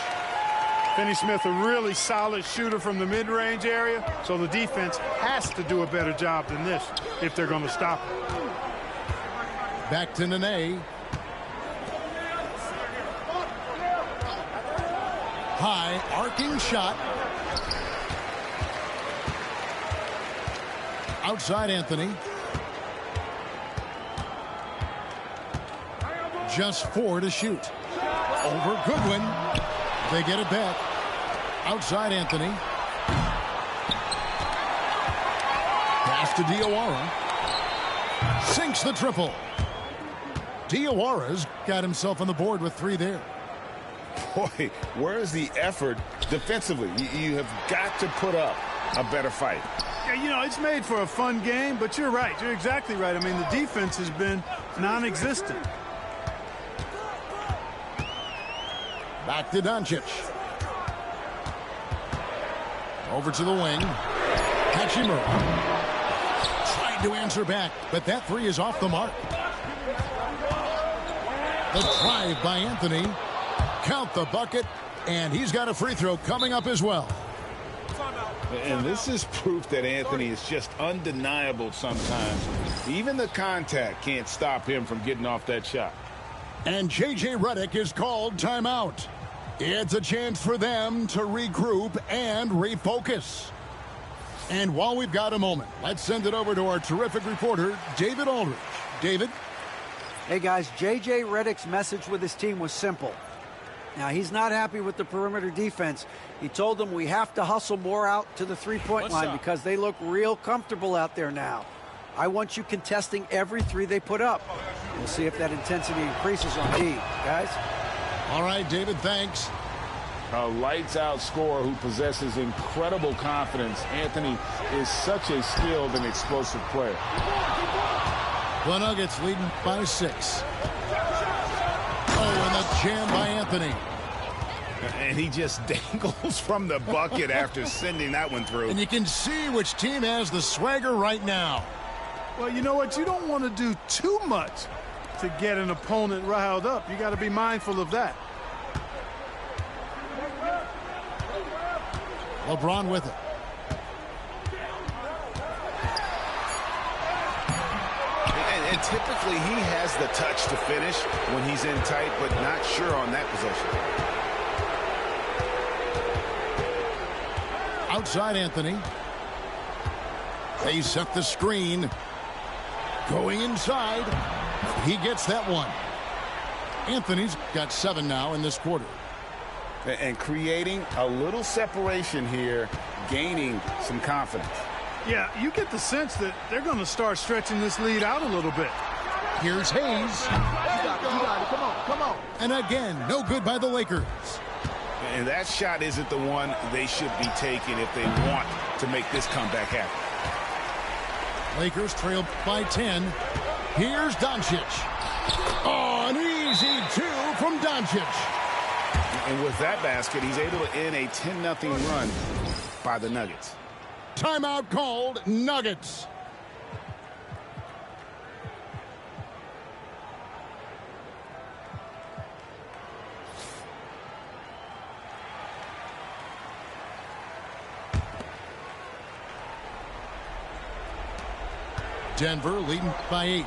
Finney Smith, a really solid shooter from the mid-range area, so the defense has to do a better job than this if they're going to stop him. Back to Nene. High arcing shot. Outside Anthony. Just 4 to shoot. Over Goodwin. They get it back. Outside Anthony. Pass to Diawara. Sinks the triple. Diawara's got himself on the board with 3 there. Boy, where's the effort defensively? You have got to put up a better fight. Yeah, you know, it's made for a fun game, but you're right. You're exactly right. I mean, the defense has been non-existent. Back to Doncic. Over to the wing. Hachimura. Trying to answer back, but that 3 is off the mark. The drive by Anthony. Count the bucket, and he's got a free throw coming up as well. And this is proof that Anthony is just undeniable sometimes. Even the contact can't stop him from getting off that shot. And J.J. Redick is called timeout. It's a chance for them to regroup and refocus. And while we've got a moment, let's send it over to our terrific reporter, David Aldridge. David? Hey, guys, J.J. Redick's message with his team was simple. Now, he's not happy with the perimeter defense. He told them we have to hustle more out to the three-point line because they look real comfortable out there now. I want you contesting every three they put up. We'll see if that intensity increases on D, guys. All right, David, thanks. A lights-out scorer who possesses incredible confidence. Anthony is such a skilled and explosive player. The Nuggets leading by 6. Oh, and the jam by Anthony. And he just dangles from the bucket after sending that one through. And you can see which team has the swagger right now. Well, you know what? You don't want to do too much to get an opponent riled up. You got to be mindful of that. LeBron with it. And typically he has the touch to finish when he's in tight, but not sure on that possession. Outside Anthony. They set the screen. Going inside. He gets that one. Anthony's got 7 now in this quarter. And creating a little separation here, gaining some confidence. Yeah, you get the sense that they're going to start stretching this lead out a little bit. Here's Hayes. You got it. Come on. And again, no good by the Lakers. And that shot isn't the one they should be taking if they want to make this comeback happen. Lakers trail by 10. Here's Doncic. Oh, an easy 2 from Doncic. And with that basket, he's able to end a 10-0 run by the Nuggets. Timeout called, Nuggets. Denver leading by 8.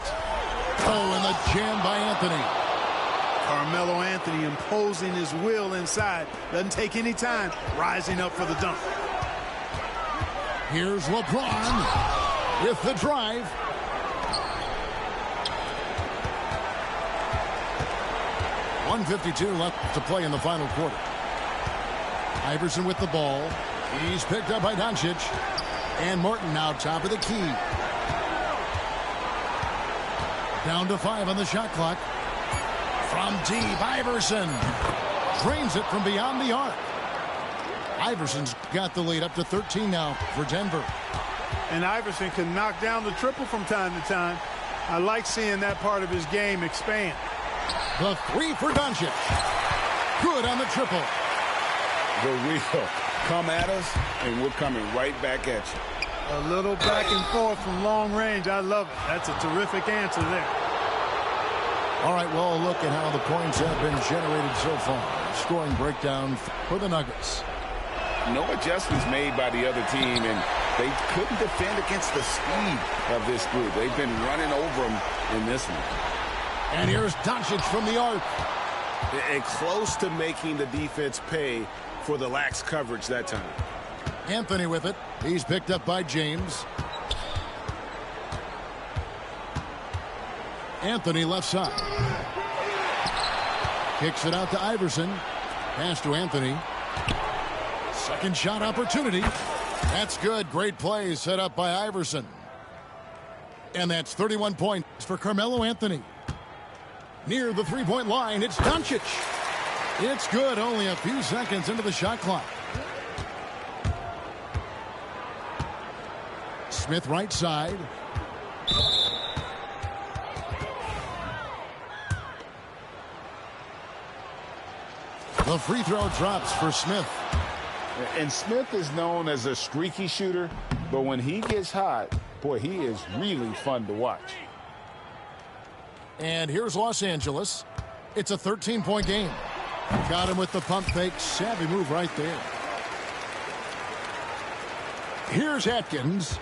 Oh, and the jam by Anthony. Carmelo Anthony imposing his will inside. Doesn't take any time. Rising up for the dunk. Here's LeBron with the drive. .152 left to play in the final quarter. Iverson with the ball. He's picked up by Doncic. And Morton now top of the key. Down to 5 on the shot clock. From deep, Iverson drains it from beyond the arc. Iverson's got the lead up to 13 now for Denver. And Iverson can knock down the triple from time to time. I like seeing that part of his game expand. The 3 for Doncic. Good on the triple. The real come at us, and we're coming right back at you. A little back and forth from long range. I love it. That's a terrific answer there. All right, well, look at how the points have been generated so far. Scoring breakdown for the Nuggets. No adjustments made by the other team, and they couldn't defend against the speed of this group. They've been running over them in this one. And here's Doncic from the arc. And close to making the defense pay for the lax coverage that time. Anthony with it. He's picked up by James. Anthony left side. Kicks it out to Iverson. Pass to Anthony. Second shot opportunity. That's good. Great play set up by Iverson. And that's 31 points for Carmelo Anthony. Near the three-point line, it's Doncic. It's good. Only a few seconds into the shot clock. Smith right side. The free throw drops for Smith. And Smith is known as a streaky shooter, but when he gets hot, boy, he is really fun to watch. And here's Los Angeles. It's a 13-point game. Got him with the pump fake. Savvy move right there. Here's Atkins.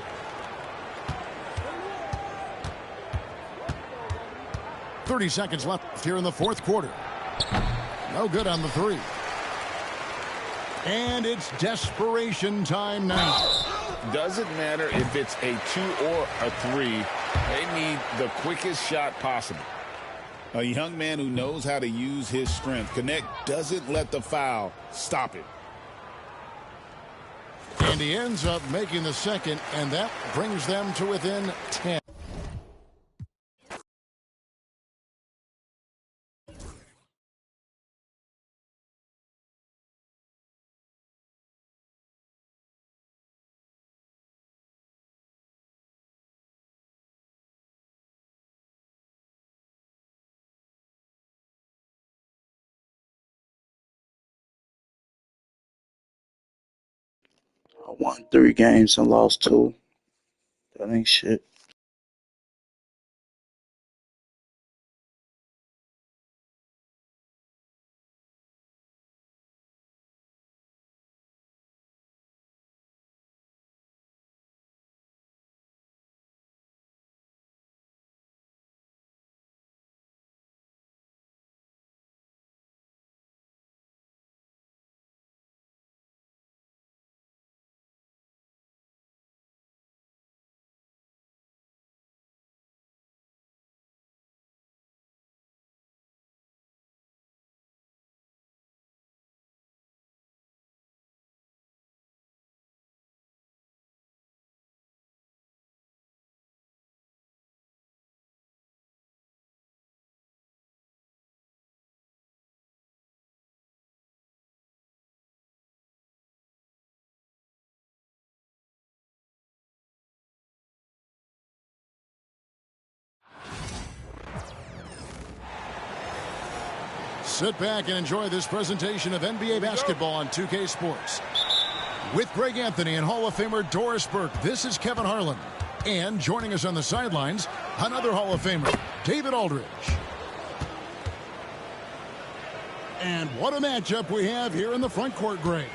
.30 left here in the fourth quarter. No good on the three. And it's desperation time now. Doesn't matter if it's a 2 or a 3. They need the quickest shot possible. A young man who knows how to use his strength. Connect doesn't let the foul stop it. And he ends up making the second, and that brings them to within 10. I won 3 games and lost 2. That ain't shit. Sit back and enjoy this presentation of NBA basketball on 2K Sports. With Greg Anthony and Hall of Famer Doris Burke, this is Kevin Harlan. And joining us on the sidelines, another Hall of Famer, David Aldridge. And what a matchup we have here in the front court, Greg.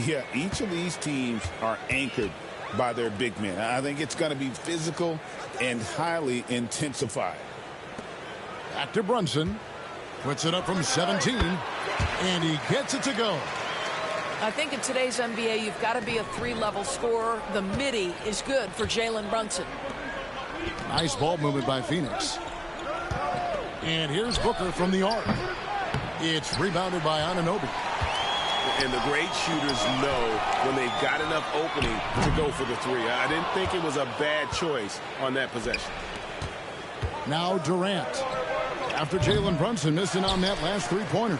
Yeah, each of these teams are anchored by their big men. I think it's going to be physical and highly intensified. Back to Brunson. Puts it up from 17, and he gets it to go. I think in today's NBA, you've got to be a 3-level scorer. The midi is good for Jalen Brunson. Nice ball movement by Phoenix. And here's Booker from the arc. It's rebounded by Anunoby. And the great shooters know when they've got enough opening to go for the 3. I didn't think it was a bad choice on that possession. Now Durant. After Jalen Brunson missing on that last 3-pointer.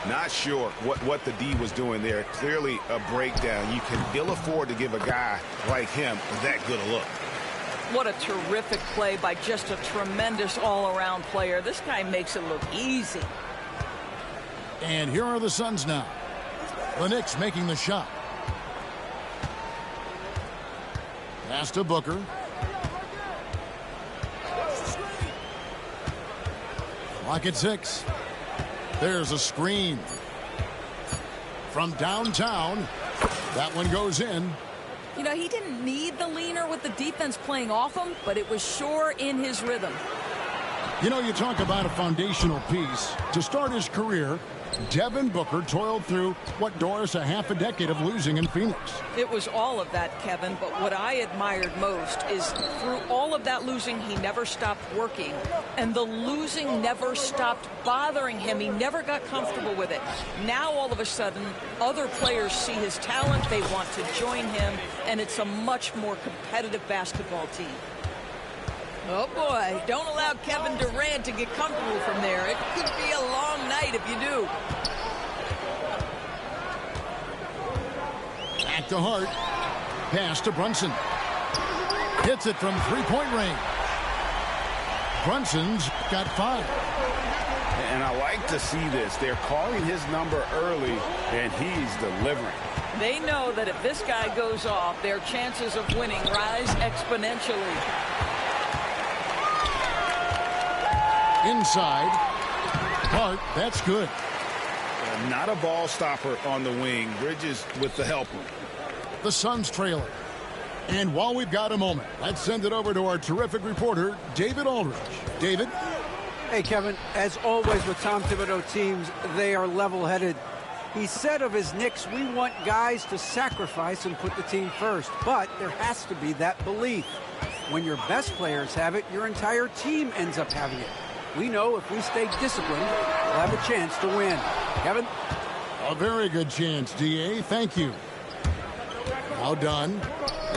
Not sure what the D was doing there. Clearly a breakdown. You can ill afford to give a guy like him that good a look. What a terrific play by just a tremendous all-around player. This guy makes it look easy. And here are the Suns now. The Knicks making the shot. Pass to Booker. Clock at 6. There's a screen. From downtown. That one goes in. You know, he didn't need the leaner with the defense playing off him, but it was sure in his rhythm. You know, you talk about a foundational piece. To start his career, Devin Booker toiled through, what, Doris, a half a decade of losing in Phoenix. It was all of that, Kevin, but what I admired most is through all of that losing, he never stopped working, and the losing never stopped bothering him. He never got comfortable with it. Now, all of a sudden, other players see his talent, they want to join him, and it's a much more competitive basketball team. Oh, boy, don't allow Kevin Durant to get comfortable from there. It could be a long night if you do. Back to Hart. Pass to Brunson. Hits it from 3-point range. Brunson's got 5. And I like to see this. They're calling his number early, and he's delivering. They know that if this guy goes off, their chances of winning rise exponentially. Inside. Hart, that's good. Not a ball stopper on the wing. Bridges with the helper. The Suns trailing. And while we've got a moment, let's send it over to our terrific reporter, David Aldridge. David? Hey, Kevin, as always with Tom Thibodeau teams, they are level-headed. He said of his Knicks, we want guys to sacrifice and put the team first. But there has to be that belief. When your best players have it, your entire team ends up having it. We know if we stay disciplined, we'll have a chance to win. Kevin? A very good chance, D.A. Thank you. Now done.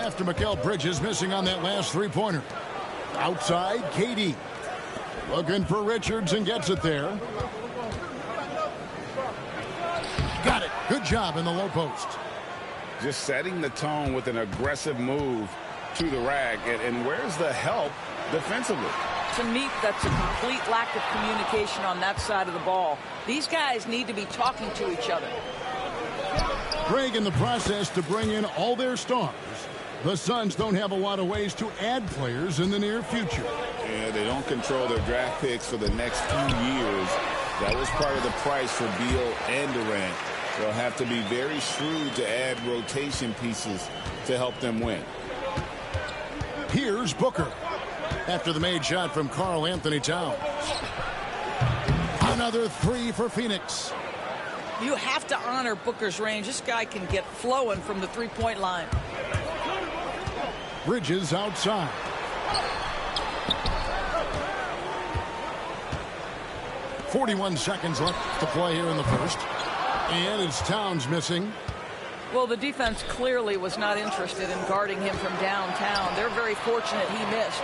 After Mikal Bridges missing on that last three-pointer. Outside, KD. Looking for Richards and gets it there. Got it. Good job in the low post. Just setting the tone with an aggressive move to the rack. And where's the help defensively? To me, that's a complete lack of communication on that side of the ball. These guys need to be talking to each other. Greg in the process to bring in all their stars. The Suns don't have a lot of ways to add players in the near future. Yeah, they don't control their draft picks for the next few years. That was part of the price for Beal and Durant. They'll have to be very shrewd to add rotation pieces to help them win. Here's Booker. After the made shot from Karl Anthony Towns. Another three for Phoenix. You have to honor Booker's range. This guy can get flowing from the three-point line. Bridges outside. .41 seconds left to play here in the first. And it's Towns missing. Well, the defense clearly was not interested in guarding him from downtown. They're very fortunate he missed.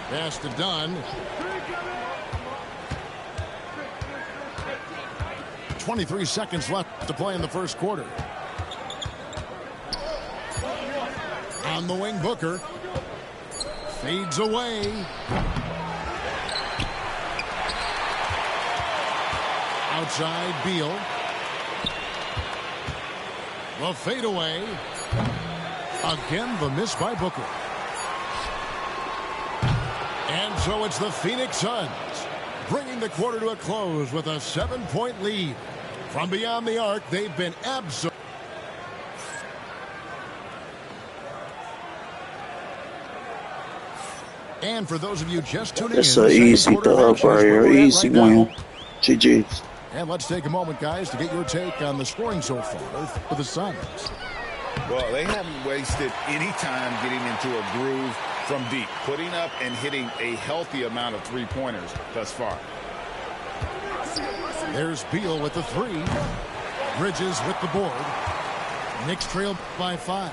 Pass to Dunn. 23 seconds left to play in the first quarter. On the wing, Booker. Fades away. Outside, Beal. The fadeaway. Again, the miss by Booker. And so it's the Phoenix Suns bringing the quarter to a close with a 7-point lead. From beyond the arc, they've been absolutely. And for those of you just tuning in, it's an easy dub right here, easy win. GG's. And let's take a moment, guys, to get your take on the scoring so far for the Suns. Well, they haven't wasted any time getting into a groove from deep, putting up and hitting a healthy amount of three-pointers thus far. There's Beal with the three. Bridges with the board. Knicks trail by 5.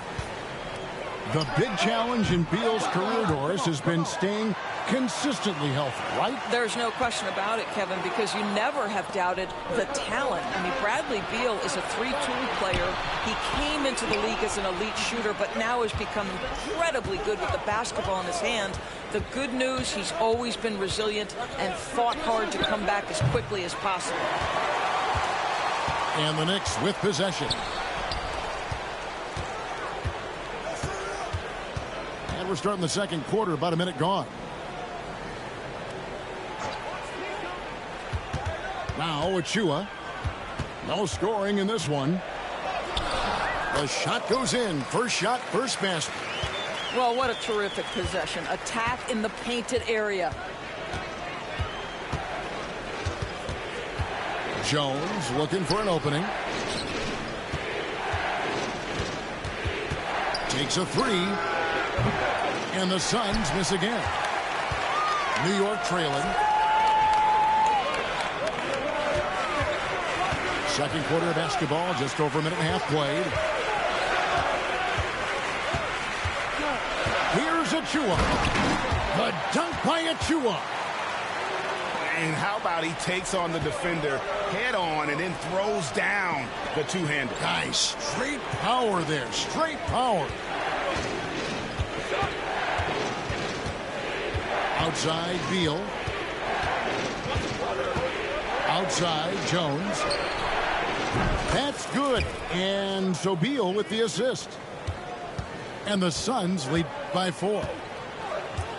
The big challenge in Beal's career, Doris, has been staying consistently healthy, right? There's no question about it, Kevin, because you never have doubted the talent. I mean, Bradley Beal is a three-tool player. He came into the league as an elite shooter, but now has become incredibly good with the basketball in his hand. The good news, he's always been resilient and fought hard to come back as quickly as possible. And the Knicks with possession. And we're starting the second quarter, about a minute gone. Now Achua. No scoring in this one. The shot goes in. First shot, first basket. Well, what a terrific possession. Attack in the painted area. Jones looking for an opening. Takes a three. And the Suns miss again. New York trailing. Second quarter of basketball, just over a minute and a half played. Here's Achua. The dunk by Achua. And how about he takes on the defender head on and then throws down the two-hander. Nice. Straight power there. Straight power. Outside, Beal. Outside, Jones. That's good. And so Beal with the assist. And the Suns lead by 4.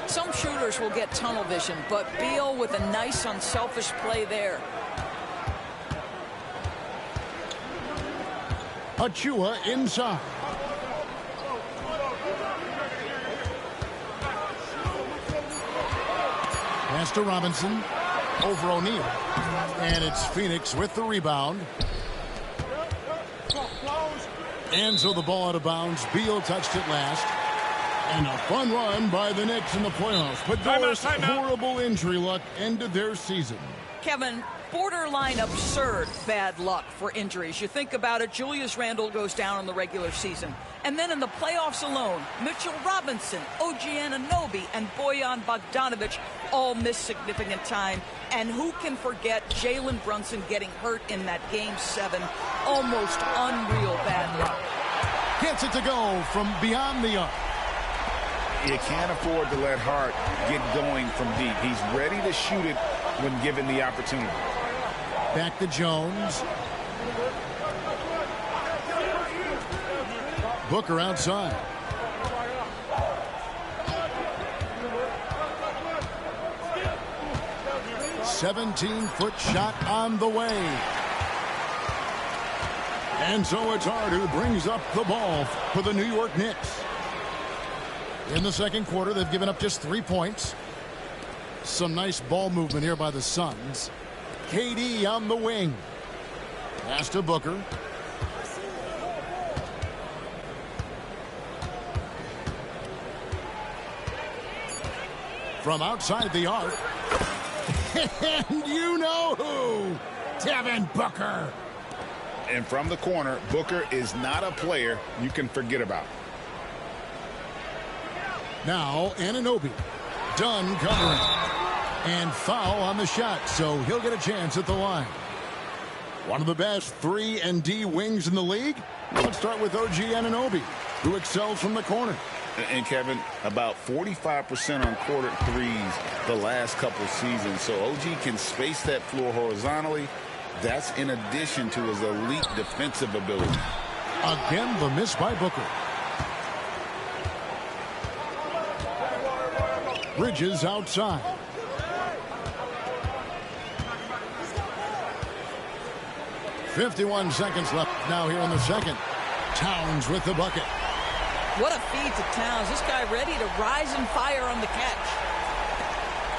Some shooters will get tunnel vision, but Beal with a nice unselfish play there. Achua inside. Pass to Robinson. Over O'Neal. And it's Phoenix with the rebound. And so the ball out of bounds. Beal touched it last. And a fun run by the Knicks in the playoffs. But Doris' horrible injury luck ended their season. Kevin, borderline absurd bad luck for injuries. You think about it, Julius Randle goes down in the regular season. And then in the playoffs alone, Mitchell Robinson, OG Anunoby, and Bojan Bogdanovic all missed significant time. And who can forget Jalen Brunson getting hurt in that Game 7? Almost unreal bad luck. Gets it to go from beyond the arc. You can't afford to let Hart get going from deep. He's ready to shoot it when given the opportunity. Back to Jones. Booker outside. "17-foot shot on the way." And so it's Hart who brings up the ball for the New York Knicks. In the second quarter, they've given up just 3 points. Some nice ball movement here by the Suns. KD on the wing. Pass to Booker. From outside the arc. And you know who? Devin Booker. And from the corner, Booker is not a player you can forget about. Now Anunoby. Dunn covering. And foul on the shot, so he'll get a chance at the line. One of the best 3-and-D wings in the league. Let's start with OG Anunoby, who excels from the corner. And Kevin, about 45% on quarter threes the last couple seasons. So OG can space that floor horizontally. That's in addition to his elite defensive ability. Again, the miss by Booker. Bridges outside. "51 seconds left now here in the second." Towns with the bucket. What a feed to Towns. This guy ready to rise and fire on the catch.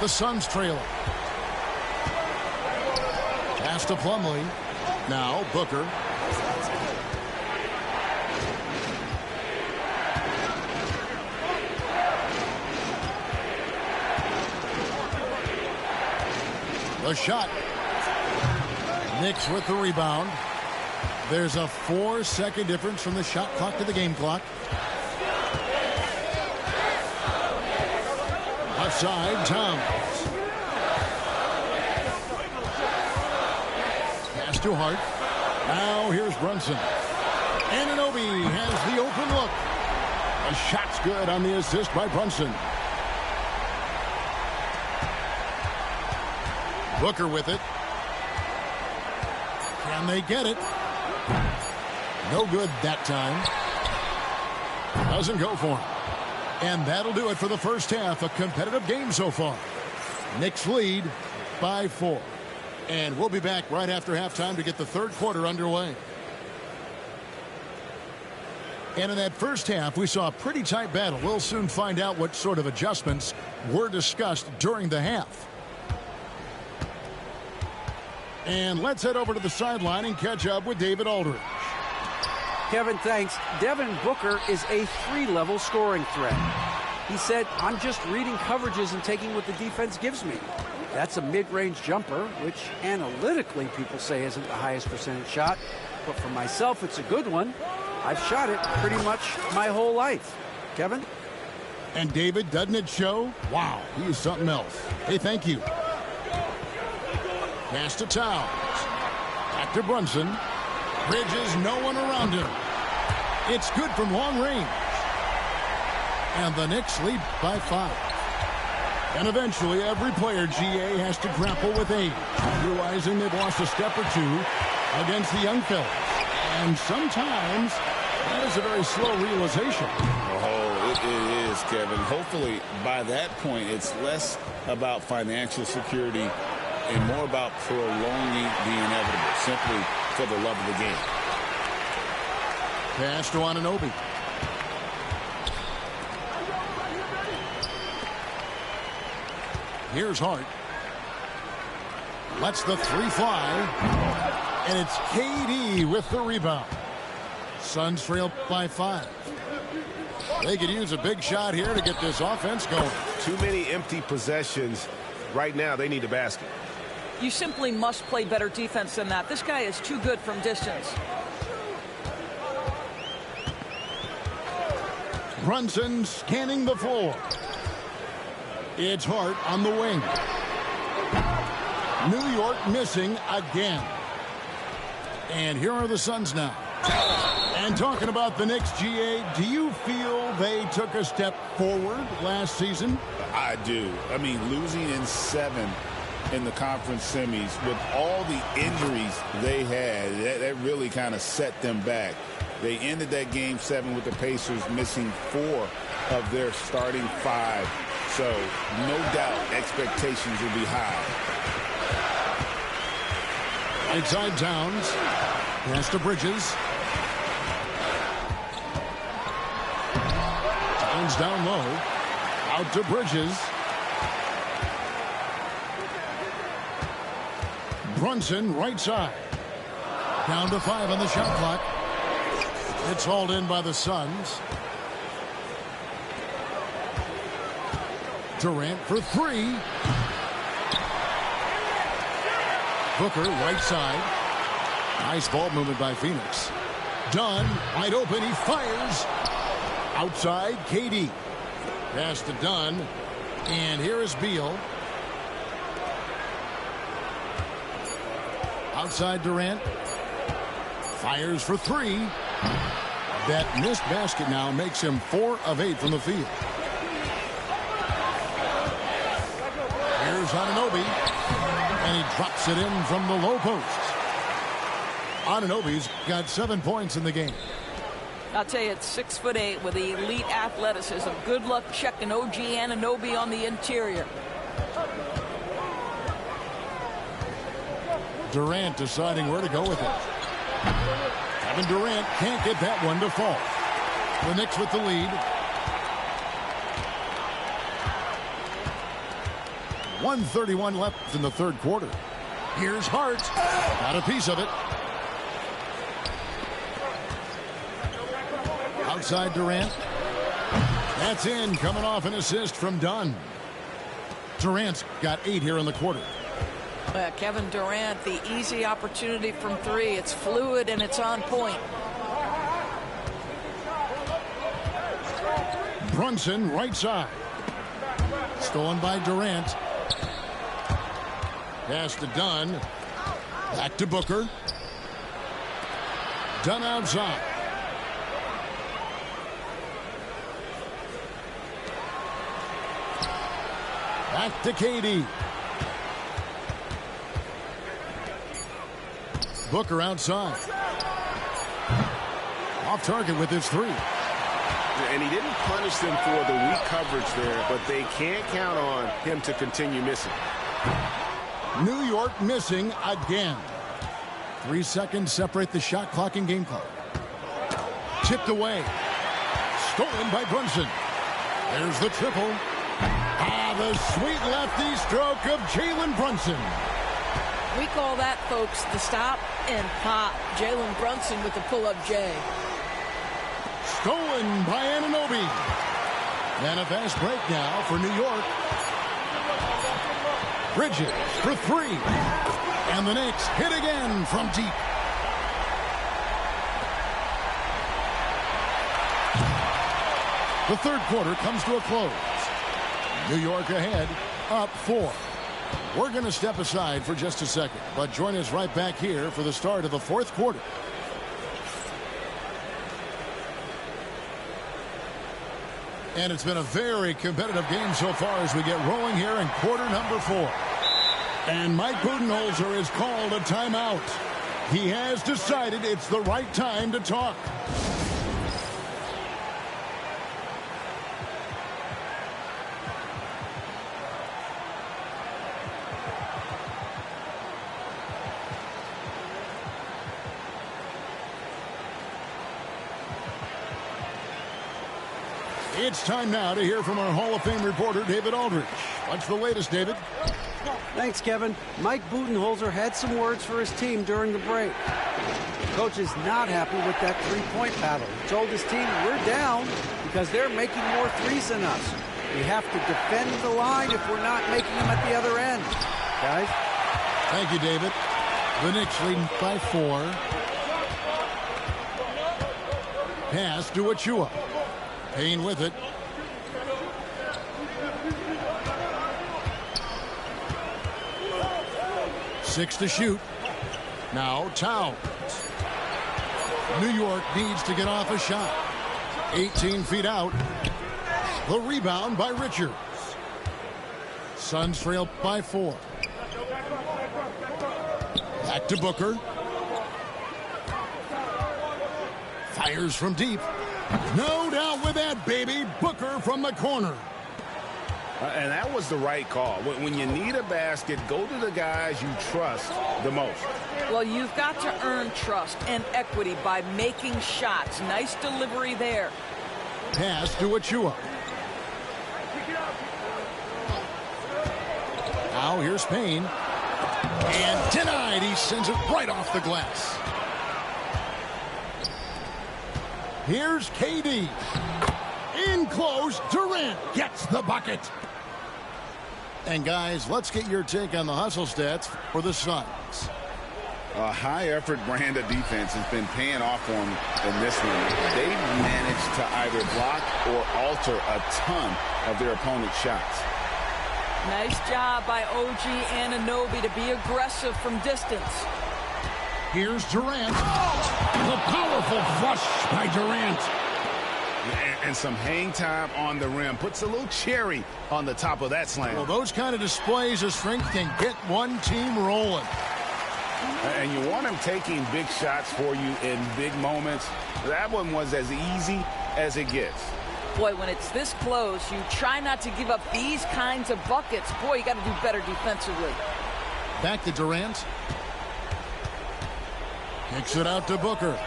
The Suns trailing. Pass to Plumlee. Now Booker. The shot. Knicks with the rebound. There's a 4-second difference from the shot clock to the game clock. Outside, Towns. Pass to Hart. Now here's Brunson. Anunoby has the open look. The shot's good on the assist by Brunson. Booker with it. Can they get it? No good that time. Doesn't go for him. And that'll do it for the first half. A competitive game so far. Knicks lead by 4. And we'll be back right after halftime to get the third quarter underway. And in that first half, we saw a pretty tight battle. We'll soon find out what sort of adjustments were discussed during the half. And let's head over to the sideline and catch up with David Aldridge. Kevin, thanks. Devin Booker is a 3-level scoring threat. He said, "I'm just reading coverages and taking what the defense gives me." That's a mid-range jumper, which analytically people say isn't the highest percentage shot. But for myself, it's a good one. I've shot it pretty much my whole life. Kevin? And David, doesn't it show? Wow, he is something else. Hey, thank you. Pass to Towns. Back to Brunson. Bridges, no one around him. It's good from long range. And the Knicks lead by 5. And eventually, every player, GA, has to grapple with age, realizing they've lost a step or two against the young fellas. And sometimes, that is a very slow realization. Oh, it is, Kevin. Hopefully, by that point, it's less about financial security and more about prolonging the inevitable, simply for the love of the game. Pass to Anunoby. Here's Hart. Lets the three fly. And it's KD with the rebound. Suns trail by 5. They could use a big shot here to get this offense going. Too many empty possessions. Right now, they need a basket. You simply must play better defense than that. This guy is too good from distance. Brunson scanning the floor. It's Hart on the wing. New York missing again. And here are the Suns now. And talking about the Knicks, GA, do you feel they took a step forward last season? I do. I mean, losing in 7 in the conference semis with all the injuries they had, that really kind of set them back. They ended that game 7 with the Pacers missing 4 of their starting 5. So, no doubt, expectations will be high. Inside Towns. Pass to Bridges. Towns down low. Out to Bridges. Brunson right side. Down to 5 on the shot clock. It's hauled in by the Suns. Durant for 3. Booker right side. Nice ball movement by Phoenix. Dunn wide open. He fires. Outside KD. Pass to Dunn. And here is Beal. Outside Durant. Fires for 3. That missed basket now makes him 4 of 8 from the field. Here's Anunoby. And he drops it in from the low post. Anunoby's got 7 points in the game. I'll tell you, it's 6'8" with elite athleticism. Good luck checking OG Anunoby on the interior. Durant deciding where to go with it. Kevin Durant can't get that one to fall. The Knicks with the lead. 1:31 left in the third quarter. Here's Hart. Got a piece of it. Outside Durant. That's in, coming off an assist from Dunn. Durant's got 8 here in the quarter. Kevin Durant, the easy opportunity from 3. It's fluid and it's on point. Brunson right side. Stolen by Durant. Pass to Dunn. Back to Booker. Dunn outside. Back to KD. Booker outside. Off target with his 3. And he didn't punish them for the weak coverage there, but they can't count on him to continue missing. New York missing again. 3 seconds separate the shot clock and game clock. Tipped away. Stolen by Brunson. There's the triple. The sweet lefty stroke of Jalen Brunson. We call that, folks, the stop and pop. Jalen Brunson with the pull-up J. Stolen by Anunoby. And a fast break now for New York. Bridges for 3. And the Knicks hit again from deep. The third quarter comes to a close. New York ahead, up 4. We're going to step aside for just a second, but join us right back here for the start of the fourth quarter. And it's been a very competitive game so far as we get rolling here in quarter number 4. And Mike Budenholzer has called a timeout. He has decided it's the right time to talk. It's time now to hear from our Hall of Fame reporter, David Aldridge. What's the latest, David? Thanks, Kevin. Mike Budenholzer had some words for his team during the break. Coach is not happy with that three-point battle. He told his team, we're down because they're making more threes than us. We have to defend the line if we're not making them at the other end. Guys? Thank you, David. The Knicks leading by 4. Pass to Achua. Payne with it. Six to shoot. Now Towns. New York needs to get off a shot. 18 feet out. The rebound by Richards. Suns trail by 4. Back to Booker. Fires from deep. No doubt with that, baby. Booker from the corner. And that was the right call. When you need a basket, go to the guys you trust the most. Well, you've got to earn trust and equity by making shots. Nice delivery there. Pass to Achua. Now here's Payne. And denied. He sends it right off the glass. Here's KD. In close, Durant gets the bucket. And guys, let's get your take on the hustle stats for the Suns. A high-effort brand of defense has been paying off for them in this one. They've managed to either block or alter a ton of their opponent's shots. Nice job by OG Anunoby to be aggressive from distance. Here's Durant. The powerful flush by Durant. And some hang time on the rim. Puts a little cherry on the top of that slam. Well, those kind of displays of strength can get one team rolling. And you want him taking big shots for you in big moments. That one was as easy as it gets. Boy, when it's this close, you try not to give up these kinds of buckets. Boy, you got to do better defensively. Back to Durant. Kicks it out to Booker.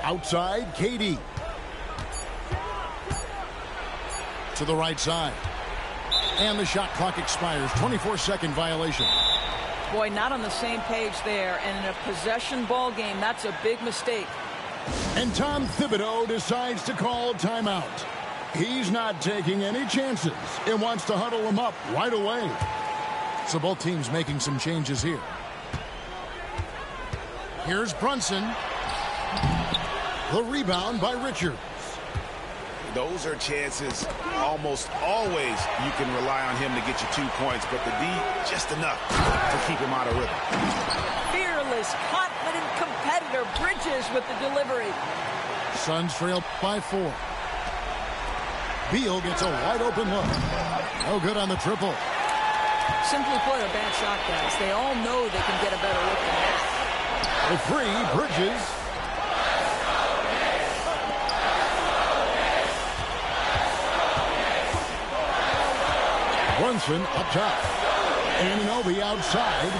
Outside, KD. To the right side. And the shot clock expires. 24-second violation. Boy, not on the same page there. And in a possession ball game, that's a big mistake. And Tom Thibodeau decides to call timeout. He's not taking any chances and wants to huddle them up right away. So both teams making some changes here. Here's Brunson. The rebound by Richards. Those are chances almost always you can rely on him to get you 2 points, but the D just enough to keep him out of rhythm. Fearless, confident competitor. Bridges with the delivery. Suns trail by 4. Beal gets a wide open look. No good on the triple. Simply put, a bad shot, guys. They all know they can get a better look than that. The free, Bridges. Brunson up top. Anunoby outside.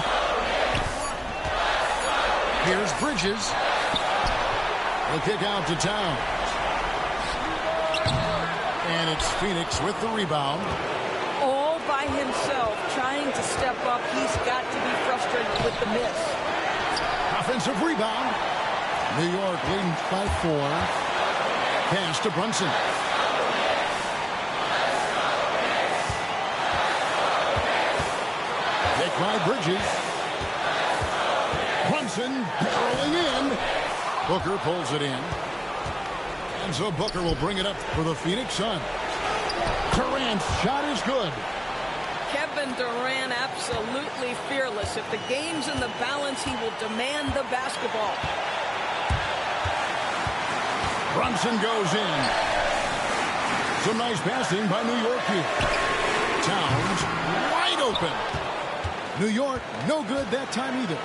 Here's Bridges. The kick out to Towns. And it's Phoenix with the rebound. All by himself, trying to step up. He's got to be frustrated with the miss. Offensive rebound. New York leading by 4. Pass to Brunson. Hit by Bridges. Brunson barreling in. Booker pulls it in. And so Booker will bring it up for the Phoenix Suns. Durant's shot is good. Kevin Durant absolutely fearless. If the game's in the balance, he will demand the basketball. Brunson goes in. Some nice passing by New York here. Towns wide open. New York no good that time either.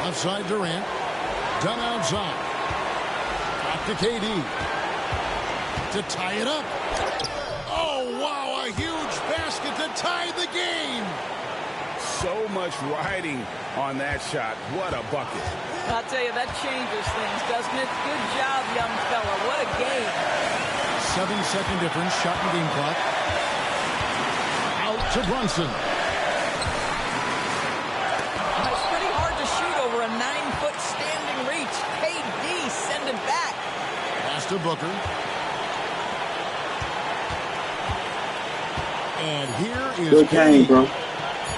Left side Durant. Done outside. Back to KD. To tie it up. Oh, wow, a huge basket to tie the game. so much riding on that shot. What a bucket. I'll tell you, that changes things, doesn't it? Good job, young fella. What a game. 7-second difference, shot and game clock. Out to Brunson. It's pretty hard to shoot over a 9-foot standing reach. KD, send it back. Pass to Booker. And here is good game, bro.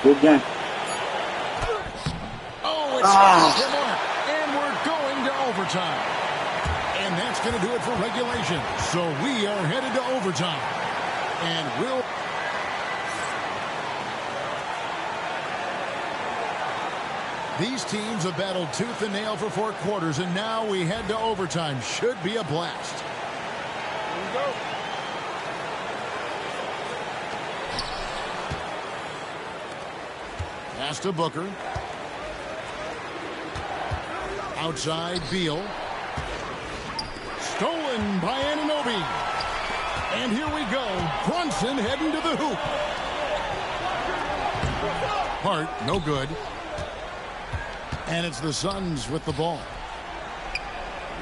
Good game. Oh, it's the mark. And we're going to overtime. And that's going to do it for regulation. So we are headed to overtime. And we'll... These teams have battled tooth and nail for 4 quarters, and now we head to overtime. Should be a blast. Here we go. Pass to Booker. Outside, Beal. Stolen by Anunoby. And here we go. Brunson heading to the hoop. Hart, no good. And it's the Suns with the ball.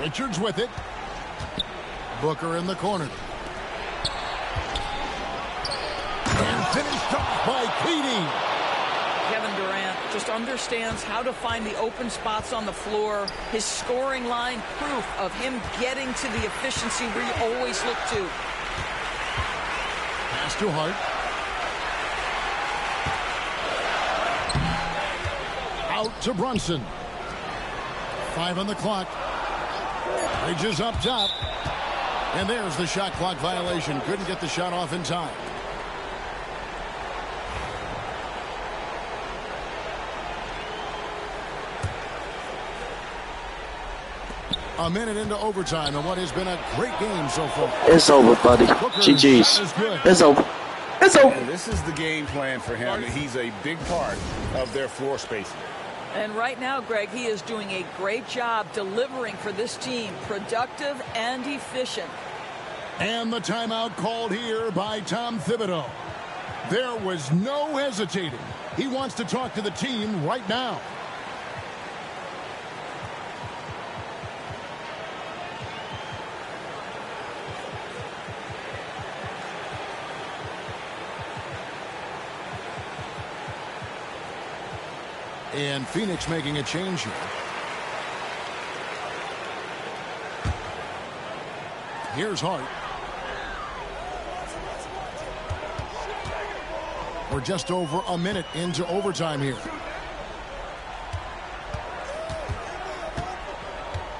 Richards with it. Booker in the corner. And finished off by Keating. Kevin Durant just understands how to find the open spots on the floor. His scoring line, proof of him getting to the efficiency we always look to. Pass to Hart. Out to Brunson. 5 on the clock. Bridges up top. And there's the shot clock violation. Couldn't get the shot off in time. A minute into overtime and what has been a great game so far. It's over, buddy. GG's. It's over. It's over. And this is the game plan for him. He's a big part of their floor spacing. And right now, Greg, he is doing a great job delivering for this team. Productive and efficient. And the timeout called here by Tom Thibodeau. There was no hesitating. He wants to talk to the team right now. And Phoenix making a change here. Here's Hart. We're just over a minute into overtime here.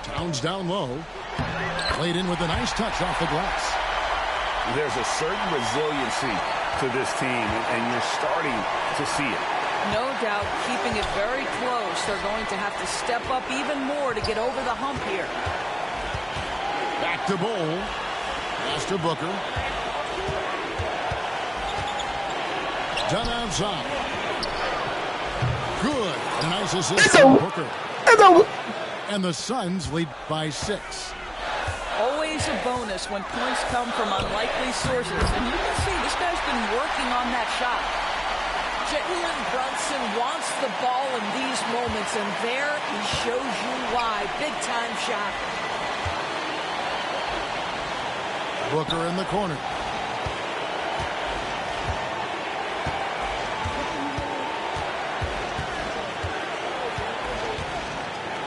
Towns down low. Played in with a nice touch off the glass. There's a certain resiliency to this team, and you're starting to see it. No doubt, keeping it very close. They're going to have to step up even more to get over the hump here. Back to Bol. Pass to Booker. Done outside. Good. A nice assist from Booker. It's over. And the Suns lead by 6. Always a bonus when points come from unlikely sources. And you can see this guy's been working on that shot. Jalen Brunson wants the ball in these moments, and there he shows you why. Big-time shot. Booker in the corner.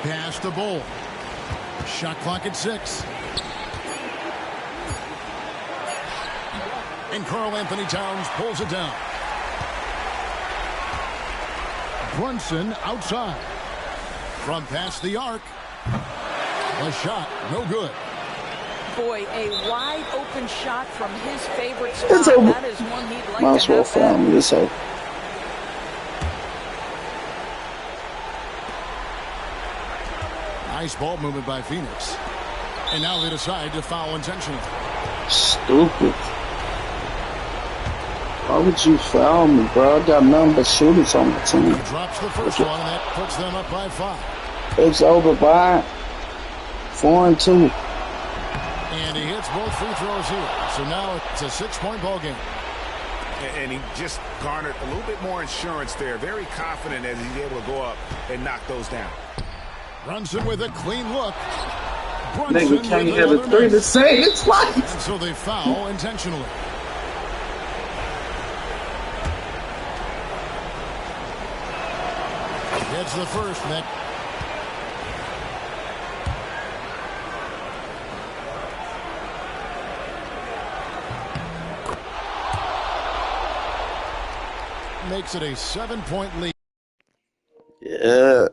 Pass the Bol. Shot clock at 6. And Karl Anthony Towns pulls it down. Brunson outside. From past the arc. A shot, no good. Boy, a wide open shot from his favorite spot. It's over. That is one he'd like Might as to well have foul me. It's over. Nice ball movement by Phoenix. And now they decide to foul intentionally. Stupid. Why would you foul me, bro? I got nothing but shooters on my team. He drops the first one, and that puts them up by 5. It's over by 4-2. And he hits both free throws here. So now it's a 6-point ball game. And he just garnered a little bit more insurance there. Very confident as he's able to go up and knock those down. Brunson with a clean look. Nigga can't have a three to save his life. And so they foul intentionally. Gets the first, Nick. Makes it a 7-point lead. Yeah.